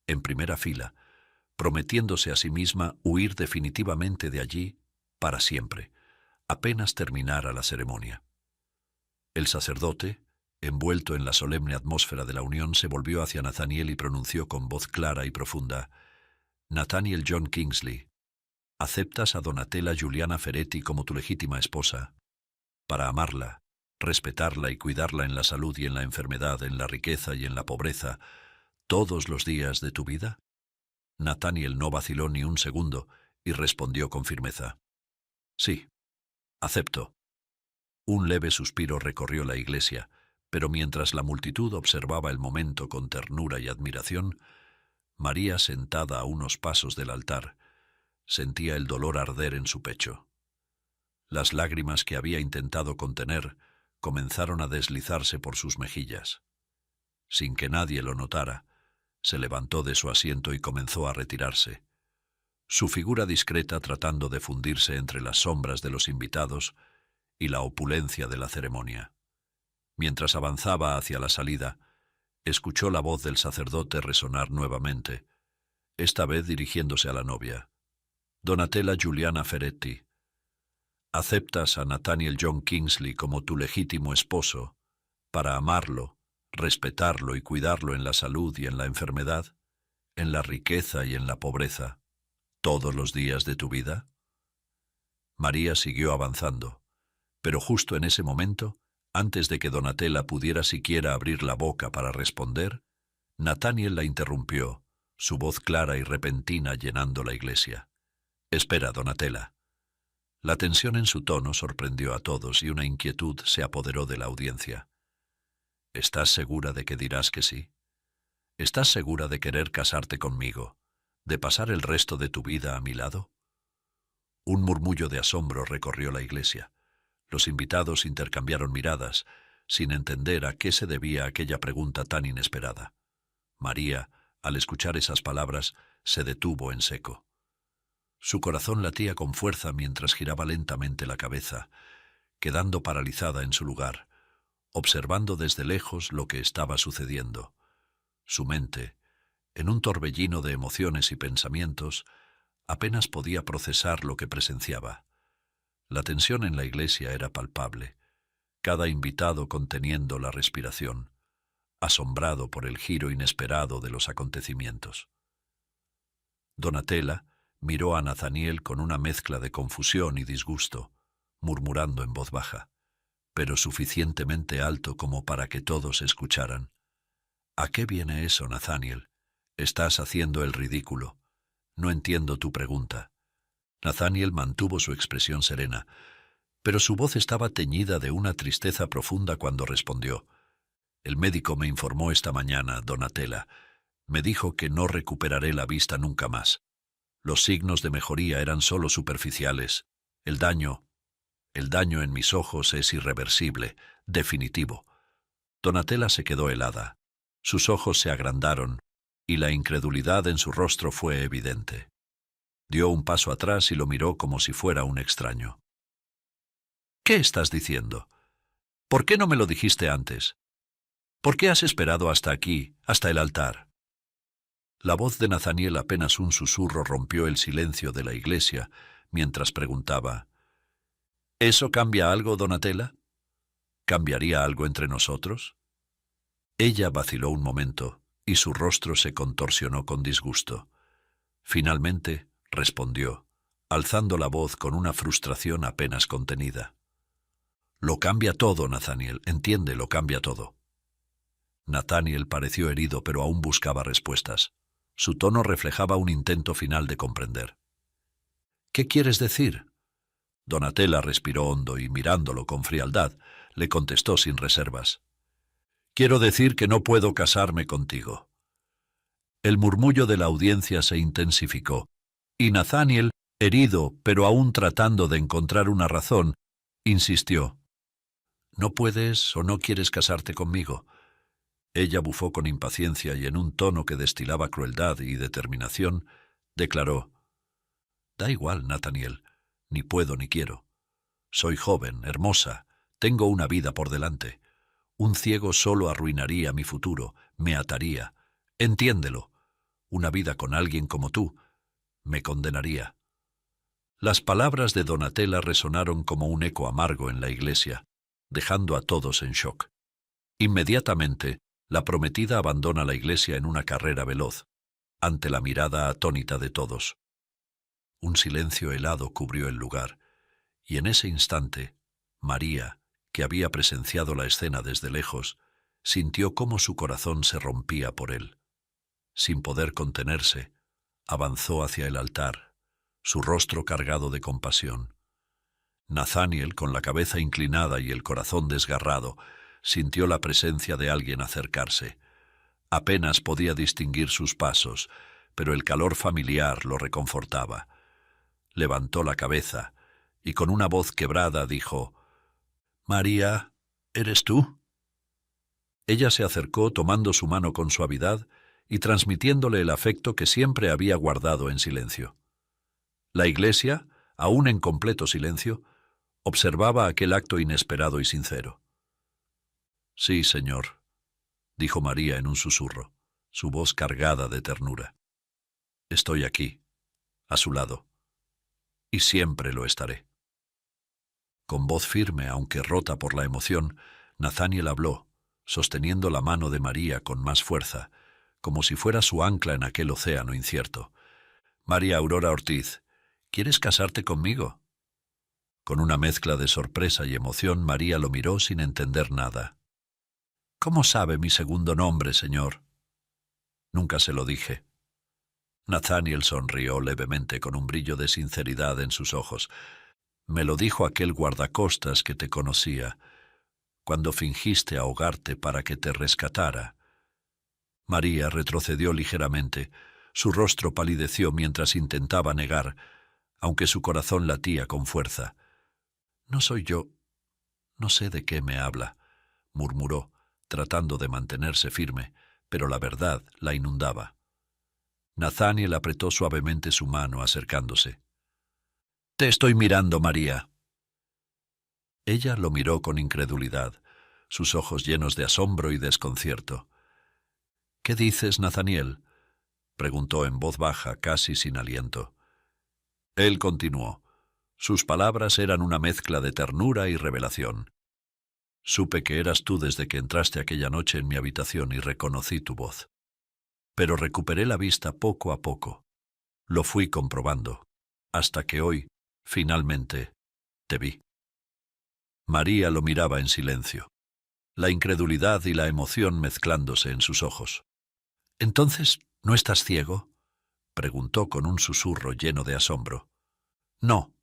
en primera fila, prometiéndose a sí misma huir definitivamente de allí para siempre, apenas terminara la ceremonia. El sacerdote, envuelto en la solemne atmósfera de la unión, se volvió hacia Nathaniel y pronunció con voz clara y profunda: «Nathaniel John Kingsley, ¿aceptas a Donatella Giuliana Ferretti como tu legítima esposa, para amarla, respetarla y cuidarla en la salud y en la enfermedad, en la riqueza y en la pobreza, todos los días de tu vida?» Nathaniel no vaciló ni un segundo y respondió con firmeza: «Sí, acepto». Un leve suspiro recorrió la iglesia, pero mientras la multitud observaba el momento con ternura y admiración, María, sentada a unos pasos del altar, sentía el dolor arder en su pecho. Las lágrimas que había intentado contener comenzaron a deslizarse por sus mejillas. Sin que nadie lo notara, se levantó de su asiento y comenzó a retirarse. Su figura discreta tratando de fundirse entre las sombras de los invitados y la opulencia de la ceremonia. Mientras avanzaba hacia la salida, escuchó la voz del sacerdote resonar nuevamente, esta vez dirigiéndose a la novia: Donatella Giuliana Ferretti, aceptas a Nathaniel John Kingsley como tu legítimo esposo para amarlo, respetarlo y cuidarlo en la salud y en la enfermedad, en la riqueza y en la pobreza, todos los días de tu vida? María siguió avanzando, pero justo en ese momento, antes de que Donatella pudiera siquiera abrir la boca para responder, Nathaniel la interrumpió, su voz clara y repentina llenando la iglesia. «Espera, Donatella». La tensión en su tono sorprendió a todos y una inquietud se apoderó de la audiencia. «¿Estás segura de que dirás que sí? ¿Estás segura de querer casarte conmigo, de pasar el resto de tu vida a mi lado?» Un murmullo de asombro recorrió la iglesia. Los invitados intercambiaron miradas, sin entender a qué se debía aquella pregunta tan inesperada. María, al escuchar esas palabras, se detuvo en seco. Su corazón latía con fuerza mientras giraba lentamente la cabeza, quedando paralizada en su lugar, observando desde lejos lo que estaba sucediendo. Su mente, en un torbellino de emociones y pensamientos, apenas podía procesar lo que presenciaba. La tensión en la iglesia era palpable, cada invitado conteniendo la respiración, asombrado por el giro inesperado de los acontecimientos. Donatella miró a Nathaniel con una mezcla de confusión y disgusto, murmurando en voz baja, pero suficientemente alto como para que todos escucharan. «¿A qué viene eso, Nathaniel? Estás haciendo el ridículo. No entiendo tu pregunta». Nathaniel mantuvo su expresión serena, pero su voz estaba teñida de una tristeza profunda cuando respondió. «El médico me informó esta mañana, Donatella. Me dijo que no recuperaré la vista nunca más. Los signos de mejoría eran solo superficiales. El daño en mis ojos es irreversible, definitivo». Donatella se quedó helada. Sus ojos se agrandaron, y la incredulidad en su rostro fue evidente. Dio un paso atrás y lo miró como si fuera un extraño. «¿Qué estás diciendo? ¿Por qué no me lo dijiste antes? ¿Por qué has esperado hasta aquí, hasta el altar?» La voz de Nathaniel, apenas un susurro, rompió el silencio de la iglesia mientras preguntaba: «¿Eso cambia algo, Donatella? ¿Cambiaría algo entre nosotros?» Ella vaciló un momento y su rostro se contorsionó con disgusto. Finalmente respondió, alzando la voz con una frustración apenas contenida: «Lo cambia todo, Nathaniel, entiende, lo cambia todo». Nathaniel pareció herido, pero aún buscaba respuestas. Su tono reflejaba un intento final de comprender. «¿Qué quieres decir?» Donatella respiró hondo y, mirándolo con frialdad, le contestó sin reservas: «Quiero decir que no puedo casarme contigo». El murmullo de la audiencia se intensificó, y Nathaniel, herido pero aún tratando de encontrar una razón, insistió: «¿No puedes o no quieres casarte conmigo?» Ella bufó con impaciencia y en un tono que destilaba crueldad y determinación, declaró: «Da igual, Nathaniel, ni puedo ni quiero. Soy joven, hermosa, tengo una vida por delante. Un ciego solo arruinaría mi futuro, me ataría. Entiéndelo. Una vida con alguien como tú me condenaría». Las palabras de Donatella resonaron como un eco amargo en la iglesia, dejando a todos en shock. Inmediatamente, la prometida abandona la iglesia en una carrera veloz, ante la mirada atónita de todos. Un silencio helado cubrió el lugar, y en ese instante, María, que había presenciado la escena desde lejos, sintió cómo su corazón se rompía por él. Sin poder contenerse, avanzó hacia el altar, su rostro cargado de compasión. Nathaniel, con la cabeza inclinada y el corazón desgarrado, sintió la presencia de alguien acercarse. Apenas podía distinguir sus pasos, pero el calor familiar lo reconfortaba. Levantó la cabeza y con una voz quebrada dijo: «María, ¿eres tú?» Ella se acercó tomando su mano con suavidad y transmitiéndole el afecto que siempre había guardado en silencio. La iglesia, aún en completo silencio, observaba aquel acto inesperado y sincero. «Sí, señor», dijo María en un susurro, su voz cargada de ternura. «Estoy aquí, a su lado. y siempre lo estaré. Con voz firme, aunque rota por la emoción, Nathaniel habló, sosteniendo la mano de María con más fuerza, como si fuera su ancla en aquel océano incierto. «María Aurora Ortiz, ¿quieres casarte conmigo?» Con una mezcla de sorpresa y emoción, María lo miró sin entender nada. «¿Cómo sabe mi segundo nombre, señor?» «Nunca se lo dije». Nathaniel sonrió levemente con un brillo de sinceridad en sus ojos. «Me lo dijo aquel guardacostas que te conocía, cuando fingiste ahogarte para que te rescatara». María retrocedió ligeramente. Su rostro palideció mientras intentaba negar, aunque su corazón latía con fuerza. «No soy yo. No sé de qué me habla», murmuró, tratando de mantenerse firme, pero la verdad la inundaba. Nathaniel apretó suavemente su mano, acercándose. «Te estoy mirando, María». Ella lo miró con incredulidad, sus ojos llenos de asombro y desconcierto. «¿Qué dices, Nathaniel?», preguntó en voz baja, casi sin aliento. Él continuó. Sus palabras eran una mezcla de ternura y revelación. «Supe que eras tú desde que entraste aquella noche en mi habitación y reconocí tu voz. Pero recuperé la vista poco a poco. Lo fui comprobando, hasta que hoy, finalmente, te vi». María lo miraba en silencio, la incredulidad y la emoción mezclándose en sus ojos. «¿Entonces no estás ciego?», preguntó con un susurro lleno de asombro. «No»,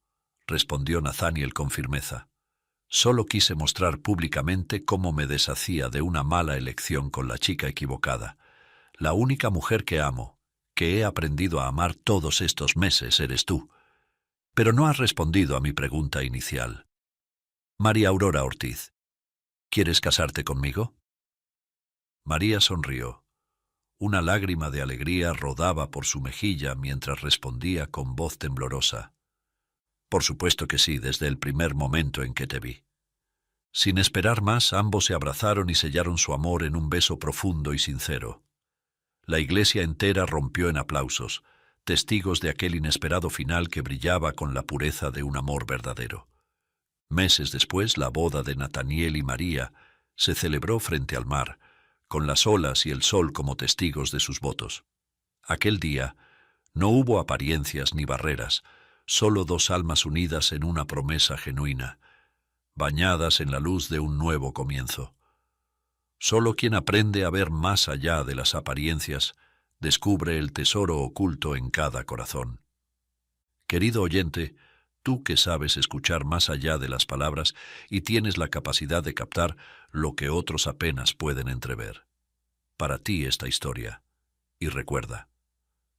respondió Nathaniel con firmeza. «Solo quise mostrar públicamente cómo me deshacía de una mala elección con la chica equivocada. La única mujer que amo, que he aprendido a amar todos estos meses, eres tú. Pero no has respondido a mi pregunta inicial. María Aurora Ortiz, ¿quieres casarte conmigo?» María sonrió. Una lágrima de alegría rodaba por su mejilla mientras respondía con voz temblorosa. «Por supuesto que sí, desde el primer momento en que te vi». Sin esperar más, ambos se abrazaron y sellaron su amor en un beso profundo y sincero. La iglesia entera rompió en aplausos, testigos de aquel inesperado final que brillaba con la pureza de un amor verdadero. Meses después, la boda de Nathaniel y María se celebró frente al mar, con las olas y el sol como testigos de sus votos. Aquel día no hubo apariencias ni barreras, solo dos almas unidas en una promesa genuina, bañadas en la luz de un nuevo comienzo. Solo quien aprende a ver más allá de las apariencias descubre el tesoro oculto en cada corazón. Querido oyente, tú que sabes escuchar más allá de las palabras y tienes la capacidad de captar lo que otros apenas pueden entrever. Para ti esta historia. Y recuerda,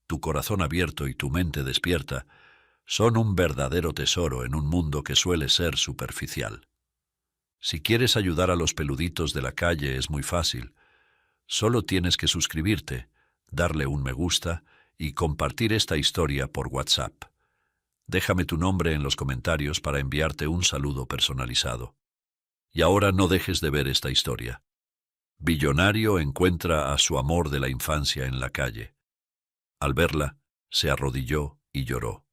tu corazón abierto y tu mente despierta son un verdadero tesoro en un mundo que suele ser superficial. Si quieres ayudar a los peluditos de la calle es muy fácil. Solo tienes que suscribirte, darle un me gusta y compartir esta historia por WhatsApp. Déjame tu nombre en los comentarios para enviarte un saludo personalizado. Y ahora no dejes de ver esta historia. Billonario encuentra a su amor de la infancia en la calle. Al verla, se arrodilló y lloró.